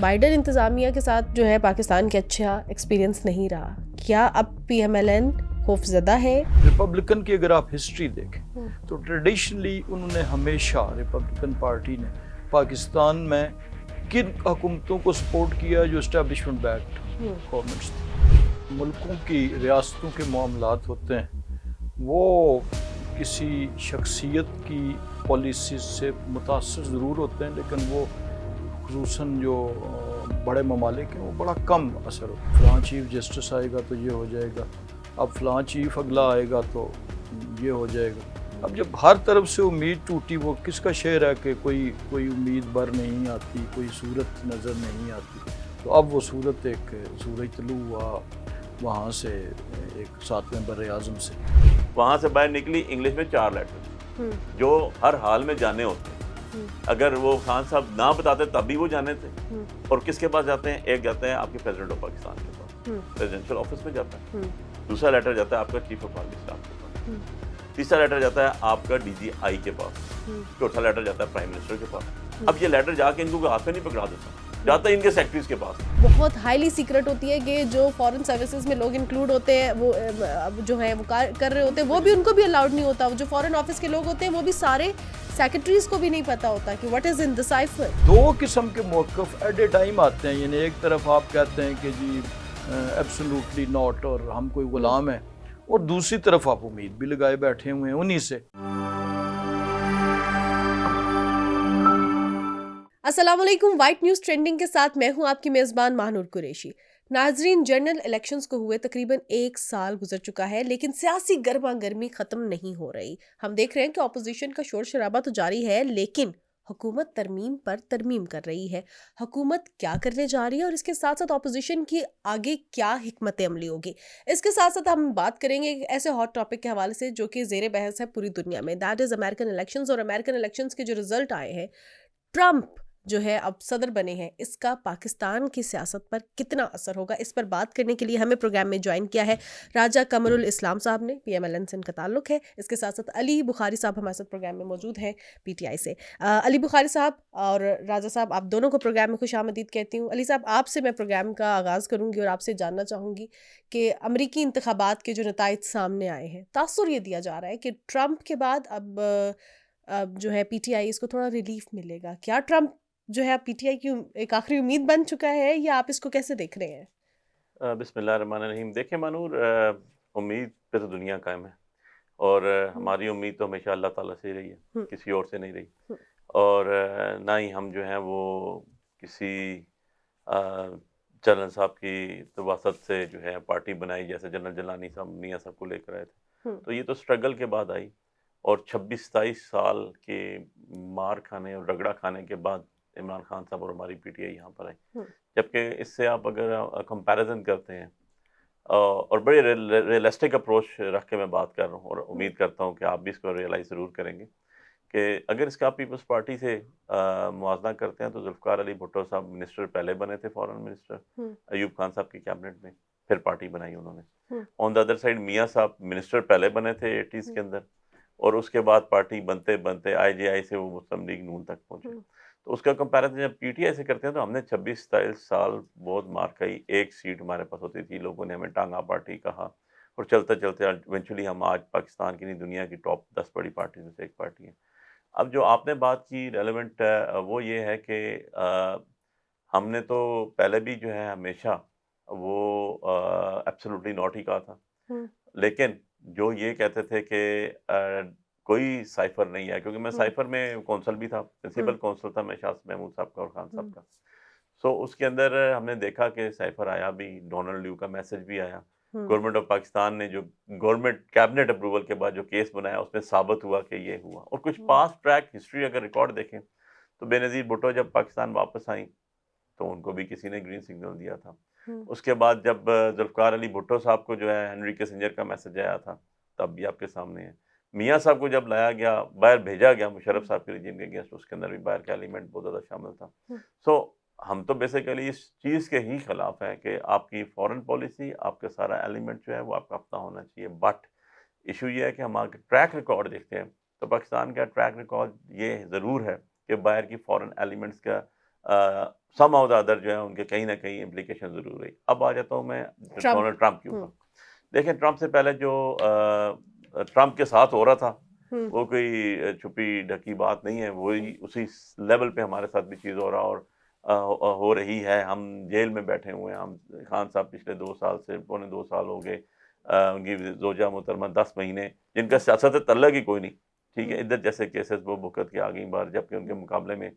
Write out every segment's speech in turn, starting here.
Biden انتظامیہ کے ساتھ جو ہے پاکستان کے اچھا ایکسپیرینس نہیں رہا. کیا اب پی ایم ایل این خوف زدہ ہے؟ ریپبلکن کی اگر آپ ہسٹری دیکھیں تو ٹریڈیشنلی انہوں نے ہمیشہ ریپبلکن پارٹی نے پاکستان میں کن حکومتوں کو سپورٹ کیا جو اسٹیبلشمنٹ بیکڈ گورنمنٹس تھی. ملکوں کی ریاستوں کے معاملات ہوتے ہیں وہ کسی شخصیت کی پالیسیز سے متاثر ضرور ہوتے ہیں لیکن وہ خصوصاً جو بڑے ممالک ہیں وہ بڑا کم اثر ہوتا ہے. فلاں چیف جسٹس آئے گا تو یہ ہو جائے گا, اب فلاں چیف اگلا آئے گا تو یہ ہو جائے گا. اب جب ہر طرف سے امید ٹوٹی, وہ کس کا شعر ہے کہ کوئی امید بر نہیں آتی, کوئی صورت نظر نہیں آتی, تو اب وہ صورت ایک سورج طلوع ہوا وہاں سے ایک 7ویں بر اعظم سے. وہاں سے باہر نکلی انگلش میں 4 لیٹر جو ہر حال میں جانے ہوتے ہیں. اگر وہ خان صاحب نہ بتاتے تب بھی وہ جانے تھے. اور کس کے پاس جاتے ہیں؟ ایک جاتے ہیں آپ کے پریزیڈنٹ آف پاکستان کے پاس, پریزیڈنشل آفس میں جاتا ہے. دوسرا لیٹر جاتا ہے آپ کا چیف آف آرمی اسٹاف کے پاس. تیسرا لیٹر جاتا ہے آپ کا ڈی جی آئی کے پاس. چوتھا لیٹر جاتا ہے پرائم منسٹر کے پاس. اب یہ لیٹر جا کے ان کو ہاتھ میں نہیں پکڑا دیتا, جاتا ہے ان کے سیکرٹریز کے پاس. بہت ہائیلی سیکرٹ ہوتی ہے کہ جو فارن سروسز میں لوگ انکلوڈ ہوتے ہیں وہ جو ہے وہ کر رہے ہوتے ہیں, وہ بھی ان کو بھی الاؤڈ نہیں ہوتا. جو فارن آفس کے لوگ ہوتے ہیں وہ بھی سارے سیکرٹریز کو بھی نہیں پتا ہوتا کہ what is in the cipher. 2 قسم کے موقف ایٹ اے ٹائم آتے ہیں. یعنی ایک طرف آپ کہتے ہیں کہ جی ایبسولوٹلی ناٹ اور ہم کوئی غلام ہیں, اور دوسری طرف آپ امید بھی لگائے بیٹھے ہوئے ہیں انہی سے. السلام علیکم. وائٹ نیوز ٹرینڈنگ کے ساتھ میں ہوں آپ کی میزبان ماہنور قریشی. ناظرین, جنرل الیکشنز کو ہوئے تقریباً 1 سال گزر چکا ہے لیکن سیاسی گرما گرمی ختم نہیں ہو رہی. ہم دیکھ رہے ہیں کہ اپوزیشن کا شور شرابہ تو جاری ہے لیکن حکومت ترمیم پر ترمیم کر رہی ہے. حکومت کیا کرنے جا رہی ہے اور اس کے ساتھ ساتھ اپوزیشن کی آگے کیا حکمت عملی ہوگی, اس کے ساتھ ساتھ ہم بات کریں گے ایک ایسے ہاٹ ٹاپک کے حوالے سے جو کہ زیر بحث ہے پوری دنیا میں, دیٹ از امریکن الیکشنز. اور امریکن الیکشنز کے جو رزلٹ آئے ہیں, ٹرمپ جو ہے اب صدر بنے ہیں, اس کا پاکستان کی سیاست پر کتنا اثر ہوگا, اس پر بات کرنے کے لیے ہمیں پروگرام میں جوائن کیا ہے راجہ قمر الاسلام صاحب نے. پی ایم ایل این سے ان کا تعلق ہے. اس کے ساتھ ساتھ علی بخاری صاحب ہمارے ساتھ پروگرام میں موجود ہیں پی ٹی آئی سے. علی بخاری صاحب اور راجہ صاحب, آپ دونوں کو پروگرام میں خوش آمدید کہتی ہوں. علی صاحب, آپ سے میں پروگرام کا آغاز کروں گی اور آپ سے جاننا چاہوں گی کہ امریکی انتخابات کے جو نتائج سامنے آئے ہیں, تاثر یہ دیا جا رہا ہے کہ ٹرمپ کے بعد اب جو ہے پی ٹی آئی اس کو تھوڑا ریلیف ملے گا. کیا ٹرمپ جو ہے پی ٹی آئی کی ایک آخری امید بن چکا ہے, یا آپ اس کو کیسے دیکھ رہے ہیں؟ بسم اللہ الرحمن الرحیم. دیکھیں مانور, امید پہ تو دنیا قائم ہے, اور ہماری امید تو ہمیشہ اللہ تعالیٰ سے ہی رہی ہے, کسی اور سے نہیں رہی. اور نہ ہی ہم جو ہیں وہ کسی جنرل صاحب کی واسط سے جو ہے پارٹی بنائی, جیسے جنرل جلانی صاحب میاں صاحب کو لے کر آئے تھے. تو یہ تو اسٹرگل کے بعد آئی, اور 26-27 سال کے مار کھانے اور رگڑا کھانے کے بعد عمران خان صاحب اور ہماری پی ٹی آئی یہاں پر آئی. جبکہ اس سے آپ اگر کمپیریزن کرتے ہیں, اور بڑے ریئلسٹک اپروچ رکھ کے میں بات کر رہا ہوں, اور امید کرتا ہوں کہ آپ بھی اس کو ریئلائز ضرور کریں گے, کہ اگر اس کا آپ پیپلز پارٹی سے موازنہ کرتے ہیں تو ذوالفقار علی بھٹو صاحب منسٹر پہلے بنے تھے, فارن منسٹر, ایوب خان صاحب کی کیبنٹ میں, پھر پارٹی بنائی انہوں نے. آن دا ادر سائڈ میاں صاحب منسٹر پہلے بنے تھے 80s کے اندر, اور اس کے بعد پارٹی بنتے بنتے آئی جے آئی سے وہ مسلم لیگ نون تک پہنچے. تو اس کا کمپیریزن جب پی ٹی آئی سے کرتے ہیں تو ہم نے 26-27 سال بہت مار کھائی. 1 سیٹ ہمارے پاس ہوتی تھی, لوگوں نے ہمیں ٹانگا پارٹی کہا, اور چلتے چلتے ایونچولی ہم آج پاکستان کی نہیں دنیا کی ٹاپ 10 بڑی پارٹی میں سے ایک پارٹی ہے. اب جو آپ نے بات کی ریلیونٹ وہ یہ ہے کہ ہم نے تو پہلے بھی جو ہے ہمیشہ وہ ایبسولوٹلی ناٹ ہی کہا تھا, لیکن جو یہ کہتے تھے کہ کوئی سائفر نہیں ہے, کیونکہ میں سائفر میں کونسل بھی تھا, پرنسپل کونسل تھا میں شاہ محمود صاحب کا اور خان صاحب کا. سو اس کے اندر ہم نے دیکھا کہ سائفر آیا بھی, ڈونلڈ لیو کا میسج بھی آیا. گورنمنٹ آف پاکستان نے جو گورنمنٹ کیبنٹ اپروول کے بعد جو کیس بنایا اس میں ثابت ہوا کہ یہ ہوا. اور کچھ پاسٹ ٹریک ہسٹری اگر ریکارڈ دیکھیں تو بے نظیر بھٹو جب پاکستان واپس آئیں تو ان کو بھی کسی نے گرین سگنل دیا تھا. اس کے بعد جب ذوالفقار علی بھٹو صاحب کو جو ہے ہنری کیسنجر کا میسج آیا تھا, تب بھی آپ کے سامنے ہے. میاں صاحب کو جب لایا گیا, باہر بھیجا گیا مشرف صاحب کے رجیم کے اگینسٹ, اس کے اندر بھی باہر کا ایلیمنٹ بہت زیادہ شامل تھا. سو ہم تو بیسیکلی اس چیز کے ہی خلاف ہیں کہ آپ کی فورن پالیسی, آپ کا سارا ایلیمنٹ جو ہے وہ آپ کا اپنا ہونا چاہیے. بٹ ایشو یہ ہے کہ ہم آگے ٹریک ریکارڈ دیکھتے ہیں تو پاکستان کا ٹریک ریکارڈ یہ ضرور ہے کہ باہر کی فورن ایلیمنٹس کا سم آف دا ادر جو ہے ان کے کہیں نہ کہیں امپلیکیشن ضرور رہی. اب آ جاتا ہوں میں ڈونلڈ ٹرمپ کے اوپر. دیکھیں ٹرمپ سے پہلے جو ٹرمپ کے ساتھ ہو رہا تھا وہ کوئی چھپی ڈھکی بات نہیں ہے, وہی اسی لیول پہ ہمارے ساتھ بھی چیز ہو رہا اور ہو رہی ہے. ہم جیل میں بیٹھے ہوئے ہیں, ہم خان صاحب پچھلے 2 سال سے پونے 2 سال ہو گئے, ان کی زوجہ محترمہ 10 مہینے جن کا سیاست تعلق ہی کوئی نہیں, ٹھیک ہے. ادھر جیسے کیسز وہ بھگت کے آ گئی بار, جبکہ ان کے مقابلے میں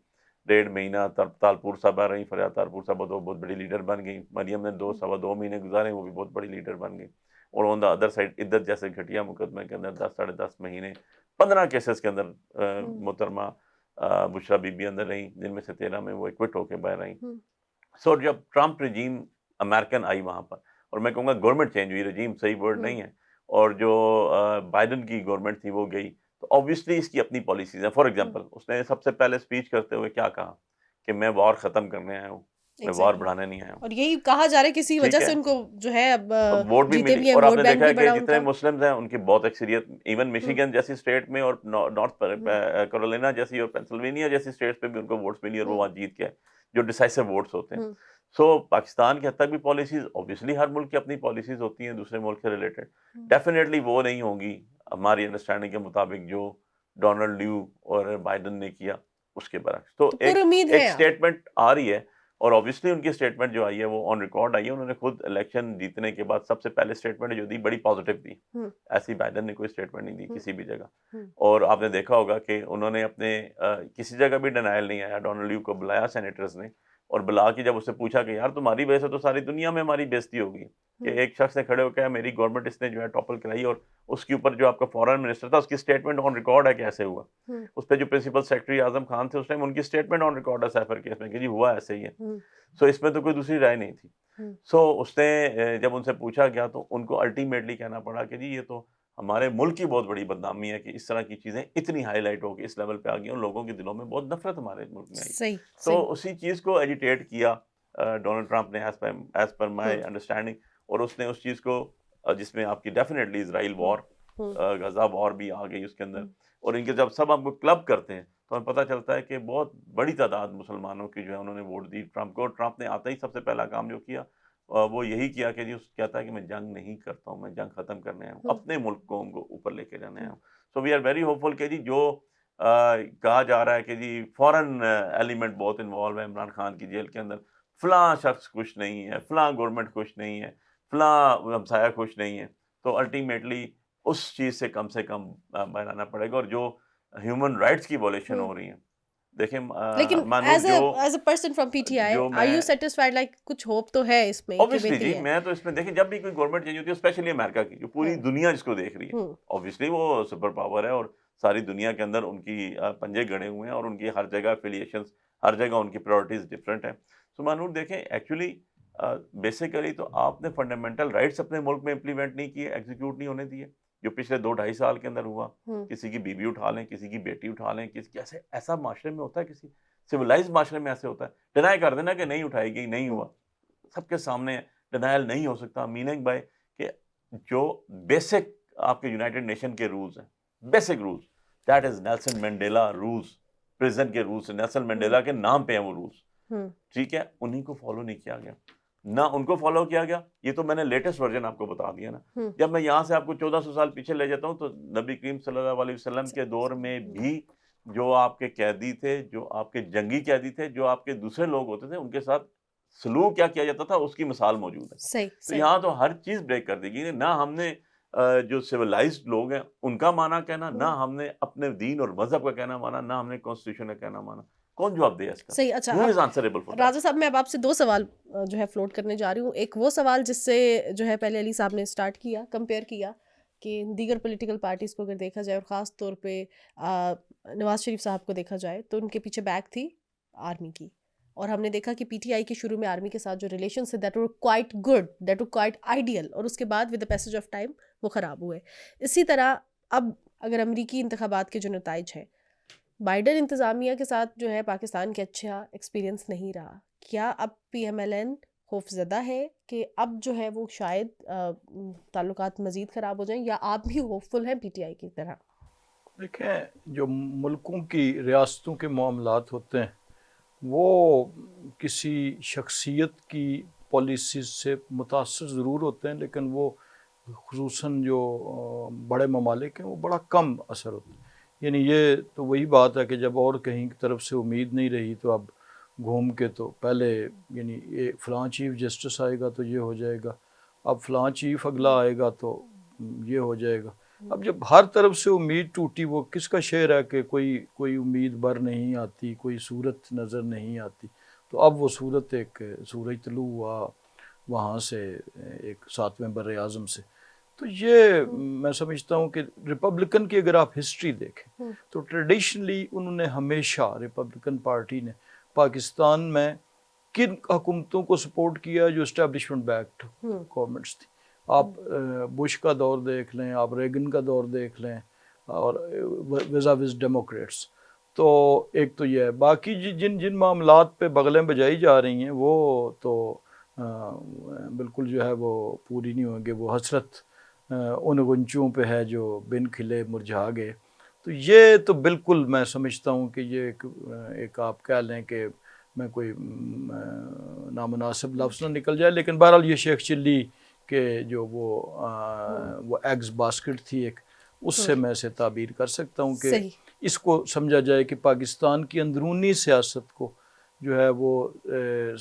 1.5 مہینہ تالپور صاحبہ رہی, فریاد تالپور صاحبہ تو بہت بڑی لیڈر بن گئی, مریم نے 2 مہینے گزارے, وہ بھی بہت بڑی لیڈر بن گئی. اور آن دا ادر سائڈ ادھر جیسے گھٹیا مقدمے کے اندر 10 ساڑھے 10 مہینے 15 کیسز کے اندر محترمہ بشرا بی بی اندر رہیں, جن میں سے 13 میں وہ ایکوٹ ہو کے باہر رہیں. سو جب ٹرمپ رجیم امریکن آئی وہاں پر, اور میں کہوں گا گورنمنٹ چینج ہوئی, رجیم صحیح ورڈ نہیں ہے, اور جو بائیڈن کی گورنمنٹ تھی وہ گئی, تو آبویسلی اس کی اپنی پالیسیز ہیں. فار ایگزامپل اس نے سب سے پہلے اسپیچ کرتے ہوئے کیا کہا کہ میں وار ختم کرنے آیا ہوں, میں وار بڑھانے نہیں آیا ہوں. اور یہی کہا جا رہا ہے کسی وجہ سے ان کو جو ہے اب ووٹ بھی جیتے ملی, بھی ہیں, اور آپ ووٹ نے بینک دیکھا بھی ہے کہ بڑا ان جتنے کا. مسلمز ہیں ان کی بہت اکثریت, ایون میشیگن جیسی اسٹیٹ میں اور نارتھ کیرولینا جیسی اور پینسلوینیا جیسی اسٹیٹس پہ بھی ان کو ووٹس ملی, اور وہ وہاں جیت کے, جو ڈیسائسو ووٹس ہوتے ہیں. سو پاکستان کے حد تک بھی پالیسیز, اوبیسلی ہر ملک کی اپنی پالیسیز ہوتی ہیں دوسرے ملک سے ریلیٹڈ, ڈیفینیٹلی وہ نہیں ہوں گی ہماری انڈرسٹینڈنگ کے مطابق جو ڈونلڈ لیو اور بائیڈن نے کیا اس کے برعکس. تو ایک اسٹیٹمنٹ آ رہی ہے, اور اوبیسلی ان کی اسٹیٹمنٹ جو آئی ہے وہ آن ریکارڈ آئی ہے. انہوں نے خود الیکشن جیتنے کے بعد سب سے پہلے اسٹیٹمنٹ جو دی بڑی پازیٹیو دی, ایسی بائیڈن نے کوئی اسٹیٹمنٹ نہیں دی کسی بھی جگہ. اور آپ نے دیکھا ہوگا کہ انہوں نے اپنے کسی جگہ بھی ڈینائل نہیں آیا. ڈونلڈ لیو کو بلایا سینیٹرز نے, اور بلا کے جب اس سے پوچھا کہ یار تمہاری وجہ سے تو ساری دنیا میں ہماری بےزتی ہوگی, کہ ایک شخص نے کھڑے ہو کے میری گورنمنٹ اس نے جو ہے ٹاپل کرائی, اور اس کے اوپر جو آپ کا فارن منسٹر تھا اس کی اسٹیٹمنٹ آن ریکارڈ ہے کیسے ہوا. اس پہ جو پرنسپل سیکرٹری اعظم خان تھے اس ٹائم, ان کی اسٹیٹمنٹ آن ریکارڈ ہے سیفر کیس میں کہ جی ہوا ایسے ہی ہے. سو اس میں تو کوئی دوسری رائے نہیں تھی. سو اس نے جب ان سے پوچھا گیا تو ان کو الٹیمیٹلی کہنا پڑا کہ جی یہ تو ہمارے ملک کی بہت بڑی بدنامی ہے کہ اس طرح کی چیزیں اتنی ہائی لائٹ ہو کے اس لیول پہ آ گئی, اور لوگوں کے دلوں میں بہت نفرت ہمارے ملک میں آئی. تو اسی چیز کو ایجیٹیٹ کیا ڈونلڈ ٹرمپ نے ایز پر مائی انڈرسٹینڈنگ, اور اس نے اس چیز کو جس میں آپ کی ڈیفینیٹلی اسرائیل وار, غزہ وار بھی آ گئی اس کے اندر, اور ان کے جب سب آپ کو کلب کرتے ہیں تو ہمیں پتہ چلتا ہے کہ بہت بڑی تعداد مسلمانوں کی جو ہے انہوں نے ووٹ دی ٹرمپ کو. اور ٹرمپ نے آتے ہی سب سے پہلا کام جو کیا وہ یہی کیا کہ جی اس کہتا ہے کہ میں جنگ نہیں کرتا ہوں, میں جنگ ختم کرنے آیا ہوں, اپنے ملک کو اوپر لے کے جانے آیا ہوں. سو وی آر ویری ہوپ فل کہ جی جو کہا جا رہا ہے کہ جی فورن ایلیمنٹ بہت انوالو ہے عمران خان کی جیل کے اندر, فلاں شخص خوش نہیں ہے, فلاں گورنمنٹ خوش نہیں ہے, فلاں ہمسایہ خوش نہیں ہے, تو الٹیمیٹلی اس چیز سے کم باہر آنا پڑے گا. اور جو ہیومن رائٹس کی وائلیشن ہو رہی ہیں, دیکھیں لیکن as a person from P T I R you satisfied, like کچھ ہوپ تو ہے اس میں؟ اوبیسلی جی, میں تو اس میں دیکھیں جب بھی کوئی گورنمنٹ چینج ہوتی ہے اسپیشلی امریکہ کی, جو پوری دنیا جس کو دیکھ رہی ہے, اوبیسلی وہ سپر پاور ہے اور ساری دنیا کے اندر ان کی پنجے گڑے ہوئے ہیں, اور ان کی ہر جگہ افیلیشنز, ہر جگہ ان کی پرائورٹیز ڈفرینٹ ہیں. سو مانور دیکھیں ایکچولی بیسیکلی تو آپ نے فنڈامنٹل رائٹس اپنے ملک میں امپلیمنٹ نہیں کیے, ایگزیکیوٹ نہیں ہونے دیے, جو پچھلے 2-2.5 سال کے اندر ہوا. کسی کی بیوی اٹھا لیں, کسی کی بیٹی اٹھا لیں, کیسے ایسا معاشرے میں ہوتا ہے, کسی سویلائز معاشرے میں ایسے ہوتا ہے. ڈینائی کر دینا کہ نہیں اٹھائی گئی, نہیں ہوا, سب کے سامنے ڈینائل نہیں ہو سکتا. میننگ بائی کہ جو بیسک آپ کے یونائٹڈ نیشن کے رولز ہیں, basic rules, that is Nelson Mandela rules, prison کے رولز, نیلسن مینڈیلا کے نام پہ ہیں وہ رولز, ٹھیک ہے, انہیں کو فالو نہیں کیا گیا, نہ ان کو فالو کیا گیا. یہ تو میں نے لیٹسٹ ورژن آپ کو بتا دیا نا. جب میں یہاں سے آپ کو 1400 سال پیچھے لے جاتا ہوں تو نبی کریم صلی اللہ علیہ وسلم کے دور میں بھی جو آپ کے قیدی تھے, جو آپ کے جنگی قیدی تھے, جو آپ کے دوسرے لوگ ہوتے تھے, ان کے ساتھ سلوک کیا جاتا تھا اس کی مثال موجود ہے. تو یہاں تو ہر چیز بریک کر دی گئی. نہ ہم نے جو سویلائزڈ لوگ ہیں ان کا مانا کہنا, نہ ہم نے اپنے دین اور مذہب کا کہنا مانا, نہ ہم نے کانسٹیٹیوشن کا کہنا مانا. کون جواب دے اس کا؟ صحیح. اچھا راجہ صاحب, میں اب آپ سے 2 سوال جو ہے فلوٹ کرنے جا رہی ہوں. ایک وہ سوال جس سے جو ہے پہلے علی صاحب نے اسٹارٹ کیا, کمپیئر کیا کہ دیگر پولیٹیکل پارٹیز کو اگر دیکھا جائے, اور خاص طور پہ نواز شریف صاحب کو دیکھا جائے, تو ان کے پیچھے بیک تھی آرمی کی, اور ہم نے دیکھا کہ پی ٹی آئی کے شروع میں آرمی کے ساتھ جو ریلیشنس تھے that were quite good, that were quite ideal, اور اس کے بعد with the passage of time وہ خراب ہوئے. اسی طرح اب اگر امریکی انتخابات کے جو نتائج ہیں, بائیڈن انتظامیہ کے ساتھ جو ہے پاکستان کے اچھا ایکسپیرینس نہیں رہا, کیا اب پی ایم ایل این خوف زدہ ہے کہ اب جو ہے وہ شاید تعلقات مزید خراب ہو جائیں, یا آپ بھی ہوپ فل ہیں پی ٹی آئی کی طرح؟ دیکھیں جو ملکوں کی ریاستوں کے معاملات ہوتے ہیں وہ کسی شخصیت کی پالیسیز سے متاثر ضرور ہوتے ہیں، لیکن وہ خصوصاً جو بڑے ممالک ہیں وہ بڑا کم اثر ہوتا ہے. یعنی یہ تو وہی بات ہے کہ جب اور کہیں کی طرف سے امید نہیں رہی تو اب گھوم کے تو پہلے یعنی یہ فلاں چیف جسٹس آئے گا تو یہ ہو جائے گا، اب فلاں چیف اگلا آئے گا تو یہ ہو جائے گا. اب جب ہر طرف سے امید ٹوٹی، وہ کس کا شعر ہے کہ کوئی امید بر نہیں آتی، کوئی صورت نظر نہیں آتی. تو اب وہ صورت ایک سورج طلوع ہوا وہاں سے ایک 7ویں بر اعظم سے. تو یہ میں سمجھتا ہوں کہ ریپبلکن کی اگر آپ ہسٹری دیکھیں تو ٹریڈیشنلی انہوں نے ہمیشہ ریپبلکن پارٹی نے پاکستان میں کن حکومتوں کو سپورٹ کیا جو اسٹیبلشمنٹ بیکڈ گورنمنٹس تھی. آپ بش کا دور دیکھ لیں، آپ ریگن کا دور دیکھ لیں، اور وز ڈیموکریٹس. تو ایک تو یہ ہے، باقی جن معاملات پہ بغلیں بجائی جا رہی ہیں وہ تو بالکل جو ہے وہ پوری نہیں ہوں گے. وہ حسرت ان غنچوں پہ ہے جو بن کھلے مرجھا گئے. تو یہ تو بالکل میں سمجھتا ہوں کہ یہ ایک آپ کہہ لیں کہ میں کوئی نامناسب لفظ نہ نکل جائے، لیکن بہرحال یہ شیخ چلی کہ جو وہ ایگز باسکٹ تھی ایک، اس سے میں اسے تعبیر کر سکتا ہوں کہ اس کو سمجھا جائے کہ پاکستان کی اندرونی سیاست کو جو ہے وہ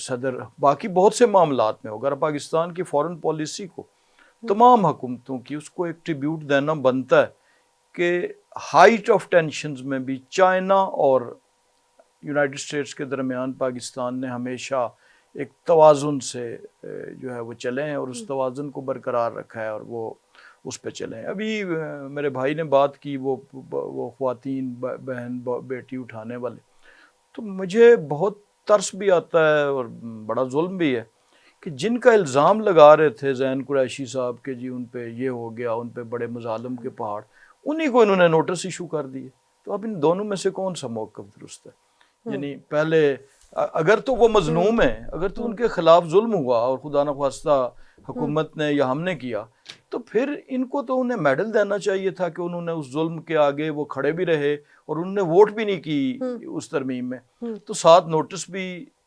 صدر باقی بہت سے معاملات میں اگر پاکستان کی فورن پالیسی کو تمام حکومتوں کی اس کو ایک ٹریبیوٹ دینا بنتا ہے کہ ہائٹ آف ٹینشنز میں بھی چائنا اور یونائٹڈ اسٹیٹس کے درمیان پاکستان نے ہمیشہ ایک توازن سے جو ہے وہ چلے ہیں اور اس توازن کو برقرار رکھا ہے اور وہ اس پہ چلے ہیں. ابھی میرے بھائی نے بات کی وہ خواتین بہن بیٹی اٹھانے والے، تو مجھے بہت ترس بھی آتا ہے اور بڑا ظلم بھی ہے کہ جن کا الزام لگا رہے تھے زین قریشی صاحب کہ جی ان پہ یہ ہو گیا، ان پہ بڑے مظالم کے پہاڑ، انہی کو انہوں نے نوٹس ایشو کر دیے. تو اب ان دونوں میں سے کون سا موقف درست ہے؟ یعنی پہلے اگر تو وہ مظلوم ہیں، اگر تو ان کے خلاف ظلم ہوا اور خدا نخواستہ حکومت نے یا ہم نے کیا، تو پھر ان کو تو انہیں میڈل دینا چاہیے تھا کہ انہوں نے اس ظلم کے آگے وہ کھڑے بھی رہے اور انہوں نے ووٹ بھی نہیں کی اس ترمیم میں، تو ساتھ نوٹس بھی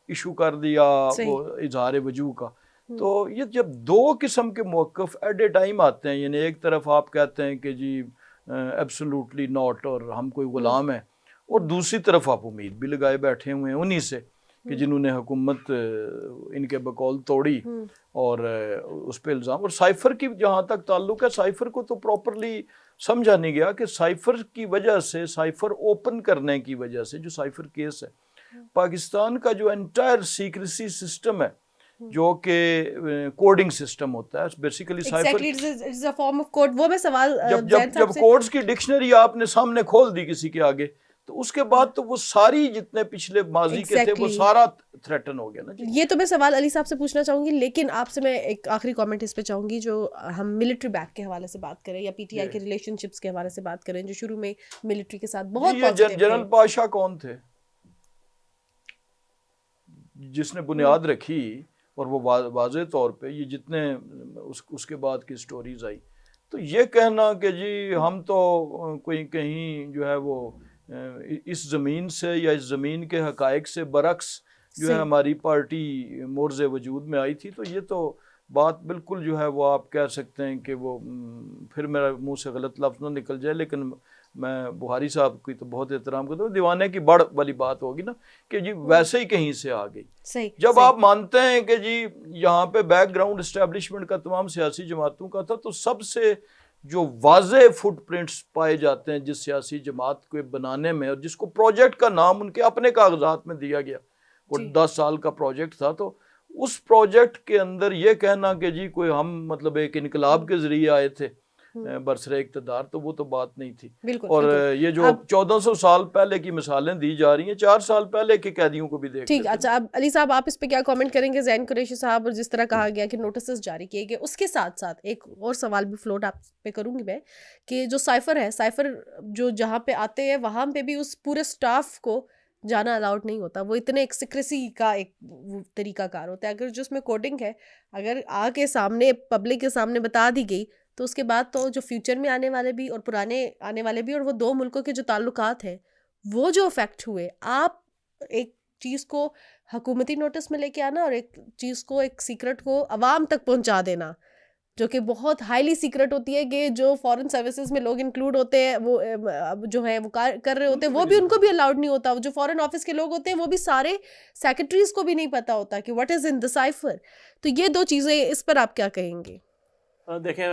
ایشو کر دیا وہ اظہار وجوہ کا. تو یہ جب دو قسم کے موقف ایٹ اے ٹائم آتے ہیں، یعنی ایک طرف آپ کہتے ہیں کہ جی ایبسولوٹلی ناٹ اور ہم کوئی غلام ہیں، اور دوسری طرف آپ امید بھی لگائے بیٹھے ہوئے ہیں انہی سے کہ جنہوں نے حکومت ان کے بقول توڑی اور اس پہ الزام. اور سائفر کی جہاں تک تعلق ہے، سائفر کو تو پراپرلی سمجھا نہیں گیا کہ سائفر کی وجہ سے، سائفر اوپن کرنے کی وجہ سے، جو سائفر کیس ہے پاکستان کا جو انٹائر سیکریسی سسٹم ہے جو کہ کوڈنگ سسٹم ہوتا ہے بیسیکلی سائفر، وہ میں سوال جب کوڈز کی ڈکشنری آپ نے سامنے کھول دی کسی کے آگے، تو اس کے بعد تو وہ ساری جتنے پچھلے ماضی کے تھے وہ سارا تھریٹن ہو گیا نا. یہ تو میں سوال علی صاحب سے پوچھنا چاہوں گی، لیکن آپ سے میں ایک آخری کامنٹ اس پہ چاہوں گی. جو ہم ملٹری بیک کے حوالے سے بات کریں یا پی ٹی آئی کے ریلیشن شپس کے حوالے سے بات کریں، جو شروع میں ملٹری کے ساتھ بہت پازیٹیو تھے. جنرل پاشا کون تھے جس نے بنیاد رکھی، اور وہ واضح طور پہ یہ جتنے اس کے بعد کی سٹوریز آئی، تو یہ کہنا کہ جی ہم تو کوئی کہیں جو ہے وہ اس زمین سے یا اس زمین کے حقائق سے برعکس جو ہے ہماری پارٹی مورز وجود میں آئی تھی، تو یہ تو بات بالکل جو ہے وہ آپ کہہ سکتے ہیں کہ وہ پھر میرا منہ سے غلط لفظ نہ نکل جائے، لیکن میں بخاری صاحب کی تو بہت احترام کرتا ہوں، دیوانے کی بڑھ والی بات ہوگی نا کہ جی ویسے ہی کہیں سے آ گئی. جب آپ مانتے ہیں کہ جی یہاں پہ بیک گراؤنڈ اسٹیبلشمنٹ کا تمام سیاسی جماعتوں کا تھا، تو سب سے جو واضح فٹ پرنٹس پائے جاتے ہیں جس سیاسی جماعت کو بنانے میں، اور جس کو پروجیکٹ کا نام ان کے اپنے کاغذات میں دیا گیا، وہ 10 سال کا پروجیکٹ تھا، تو اس پروجیکٹ کے اندر یہ کہنا کہ جی کوئی ہم مطلب ایک انقلاب کے ذریعے آئے تھے برسر اقتدار، تو وہ تو بات نہیں تھی. اور یہ جو 1400 سال پہلے کی مثالیں دی جا رہی ہیں، 4 سال پہلے کے قیدیوں کو بھی دیکھ. ٹھیک، اچھا اب علی صاحب آپ اس پہ کیا کامنٹ کریں گے؟ زین قریشی صاحب اور جس طرح کہا گیا کہ نوٹسز جاری کیے گئے، اس کے ساتھ ساتھ ایک اور سوال بھی فلوٹ آپ پہ کروں گی میں کہ جو سائفر ہے، سائفر جو جہاں پہ آتے ہیں وہاں پہ بھی اس پورے سٹاف کو جانا الاؤڈ نہیں ہوتا، وہ اتنے ایک سیکریسی کا ایک طریقہ کار ہوتا ہے. اگر جو اس میں کوڈنگ ہے اگر آ کے سامنے پبلک کے سامنے بتا دی گئی، تو اس کے بعد تو جو فیوچر میں آنے والے بھی اور پرانے آنے والے بھی، اور وہ دو ملکوں کے جو تعلقات ہیں وہ جو افیکٹ ہوئے، آپ ایک چیز کو حکومتی نوٹس میں لے کے آنا اور ایک چیز کو, ایک سیکرٹ کو عوام تک پہنچا دینا, جو کہ بہت ہائیلی سیکرٹ ہوتی ہے, کہ جو فارن سروسز میں لوگ انکلوڈ ہوتے ہیں وہ جو ہے وہ کر رہے ہوتے ہیں, وہ بھی ان کو بھی الاؤڈ نہیں ہوتا. جو فارن آفس کے لوگ ہوتے ہیں وہ بھی سارے سیکرٹریز کو بھی نہیں پتا ہوتا کہ what is in the cipher. تو یہ دو چیزیں, اس پر آپ کیا کہیں گے؟ دیکھیں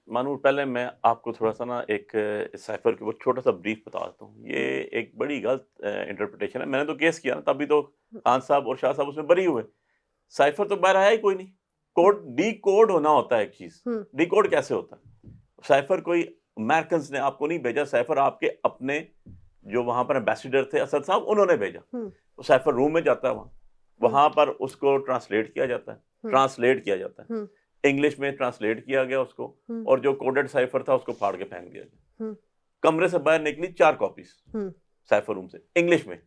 مانور, پہلے میں آپ کو تھوڑا سا نا ایک سائفر کے اوپر چھوٹا سا بریف بتا دیتا ہوں. یہ ایک بڑی غلط انٹرپریٹیشن ہے. میں نے تو کیس کیا نا, تبھی تو خان صاحب اور شاہ صاحب اس میں بری ہوئے. سائفر تو باہر آیا ہی کوئی نہیں. کوڈ ڈی کوڈ ہونا ہوتا ہے ایک چیز. ڈی کوڈ کیسے ہوتا ہے؟ سائفر کوئی امیرکنز نے آپ کو نہیں بھیجا, سائفر آپ کے اپنے جو وہاں پر ایمبیسیڈر تھے اسد صاحب, انہوں نے بھیجا. تو سائفر روم میں جاتا ہے, وہاں پر اس کو ٹرانسلیٹ کیا جاتا ہے, انگلش میں ٹرانسلیٹ کیا گیا اس کو, اور جو کوڈڈ سائفر تھا اس کو پھاڑ کے پھینک دیا گیا. کمرے سے باہر نکلی 4 کاپیز سائفر روم سے, انگلش میں,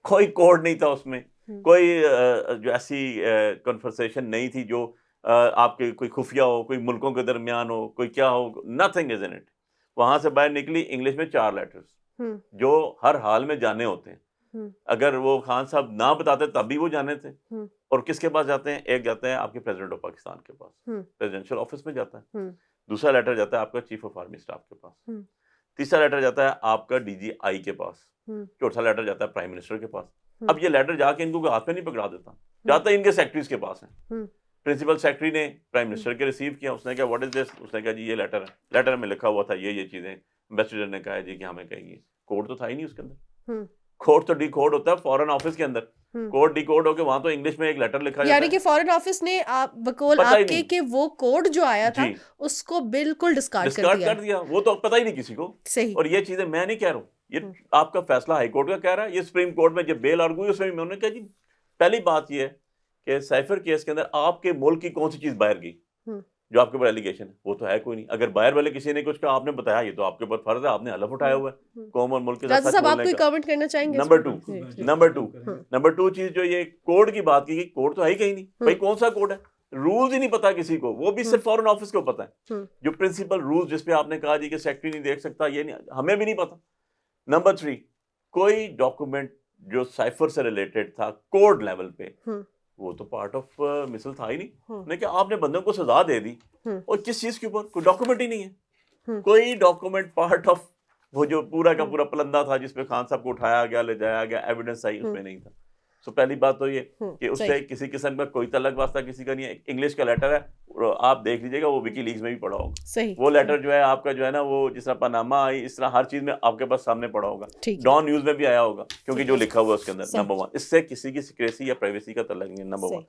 کوئی کوڈ نہیں تھا اس میں, کوئی جو ایسی کنورسیشن نہیں تھی جو آپ کے کوئی خفیہ ہو, کوئی ملکوں کے درمیان ہو, کوئی کیا ہو, نتھنگ از ان اٹ. وہاں سے باہر نکلی, انگلش میں 4 لیٹرز جو ہر حال میں جانے ہوتے ہیں. اگر وہ خان صاحب نہ بتاتے تب بھی وہ جانے تھے. اور کس کے پاس جاتے ہیں؟ ایک جاتا ہے آپ کے پریزیڈنٹ آف پاکستان کے پاس, پریزیڈنشل آفس میں جاتا ہے. دوسرا لیٹر جاتا ہے آپ کا چیف آف آرمی اسٹاف کے پاس. تیسرا لیٹر جاتا ہے آپ کا ڈی جی آئی کے پاس. چوتھا لیٹر جاتا ہے پرائم منسٹر کے پاس. اب یہ لیٹر جا کے ان کو ہاتھ میں نہیں پکڑا دیتا, جاتا ہے ان کے سیکرٹریز کے پاس ہیں. پرنسپل سیکرٹری نے پرائم منسٹر کے ریسیو کیا, اس نے کہا واٹ از دس, اس نے کہا جی یہ لیٹر ہے, لیٹر میں لکھا ہوا تھا یہ چیزیں. ایمبیسیڈر نے کہا جی کہ ہمیں کہیں گے, کوڈ تو تھا ہی نہیں اس کے اندر. کوڈ تو ڈی کوڈ ہوتا ہے فورن آفس کے اندر, کوڈ ڈی کوڈ ہو کے وہاں تو انگلش میں ایک لیٹر لکھا جاتا ہے. یعنی کہ فورن آفس نے بقول آپ کے کہ وہ کوڈ جو آیا تھا اس کو بالکل ڈسکارڈ کر دیا. وہ تو پتہ ہی نہیں کسی کو. صحیح. اور یہ چیزیں میں نہیں کہہ رہا ہوں, یہ آپ کا فیصلہ ہائی کورٹ کا کہہ رہا ہے. یہ سپریم کورٹ میں جب بیل آرگو ہوئی اس میں انہوں نے کہا جی پہلی بات یہ ہے کہ سائفر کیس کے اندر آپ کے ملک کی کون سی چیز باہر گئی جو آپ کے اوپر ایلیگیشن ہے, وہ تو ہے کوئی نہیں. اگر باہر والے کسی نے کچھ کہا, آپ نے بتایا, یہ تو آپ کے اوپر فرض ہے, آپ نے حلف اٹھایا ہوا ہے قوم اور ملک کے ساتھ سچ بولنے کا. کامنٹ کرنا چاہیں گے؟ نمبر 2 چیز جو یہ کوڈ کی بات کی گئی, کوڈ تو ہے ہی کہیں نہیں بھائی. کون سا کوڈ ہے؟ رولز ہی نہیں پتا کسی کو, وہ بھی صرف فورن آفس کو پتا ہے. جو پرنسپل رولز جس پہ آپ نے کہا جی کہ سیکرٹری نہیں دیکھ سکتا, یہ نہیں, ہمیں بھی نہیں پتا. نمبر 3 کوئی ڈاکومنٹ جو سائفر سے ریلیٹڈ تھا کوڈ لیول پہ, وہ تو پارٹ آف مثل تھا ہی نہیں. لیکن آپ نے بندوں کو سزا دے دی, اور کس چیز کے اوپر؟ کوئی ڈاکومنٹ ہی نہیں ہے. کوئی ڈاکومنٹ پارٹ آف وہ جو پورا کا پورا پلندہ تھا جس پہ خان صاحب کو اٹھایا گیا, لے جایا گیا, ایویڈنس آئی, اس میں نہیں تھا. سو پہلی بات تو یہ کہ اس سے کسی قسم کا کوئی تعلق واسطہ کسی کا نہیں ہے. انگلش کا لیٹر ہے, آپ دیکھ لیجیے گا, وہ وکی لیکس میں بھی پڑا ہوگا. وہ لیٹر جو ہے آپ کا جو ہے نا, وہ جس طرح پاناما آئی, اس طرح ہر چیز میں آپ کے پاس سامنے پڑا ہوگا. ڈان نیوز میں بھی آیا ہوگا, کیونکہ جو لکھا ہوا ہے اس کے اندر. نمبر 1, اس سے کسی کی سیکریسی یا پرائیویسی کا تعلق نہیں ہے. نمبر 1.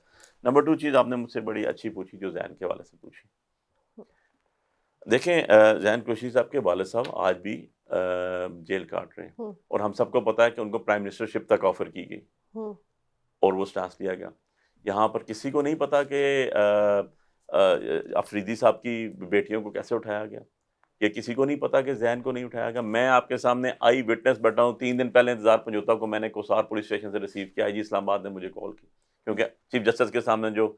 نمبر 2 چیز آپ نے مجھ سے بڑی اچھی پوچھی, جو ذہن کے حوالے سے پوچھی. دیکھیں ذہن قریشی صاحب کے والد صاحب آج بھی جیل کاٹ رہے ہیں, اور ہم سب کو پتا ہے کہ ان کو پرائم منسٹر شپ تک آفر کی گئی اور وہ سٹانس لیا گیا. یہاں پر کسی کو نہیں پتا کہ افریدی صاحب کی بیٹیوں کو کیسے اٹھایا گیا, یہ کسی کو نہیں پتا کہ ذہن کو نہیں اٹھایا گیا. میں آپ کے سامنے آئی وٹنس بیٹھا ہوں. 3 دن پہلے انتظار پنجوتا کو میں نے کوسار پولیس اسٹیشن سے ریسیو کیا ہے جی, اسلام آباد نے مجھے کال کی, کیونکہ چیف جسٹس کے سامنے جو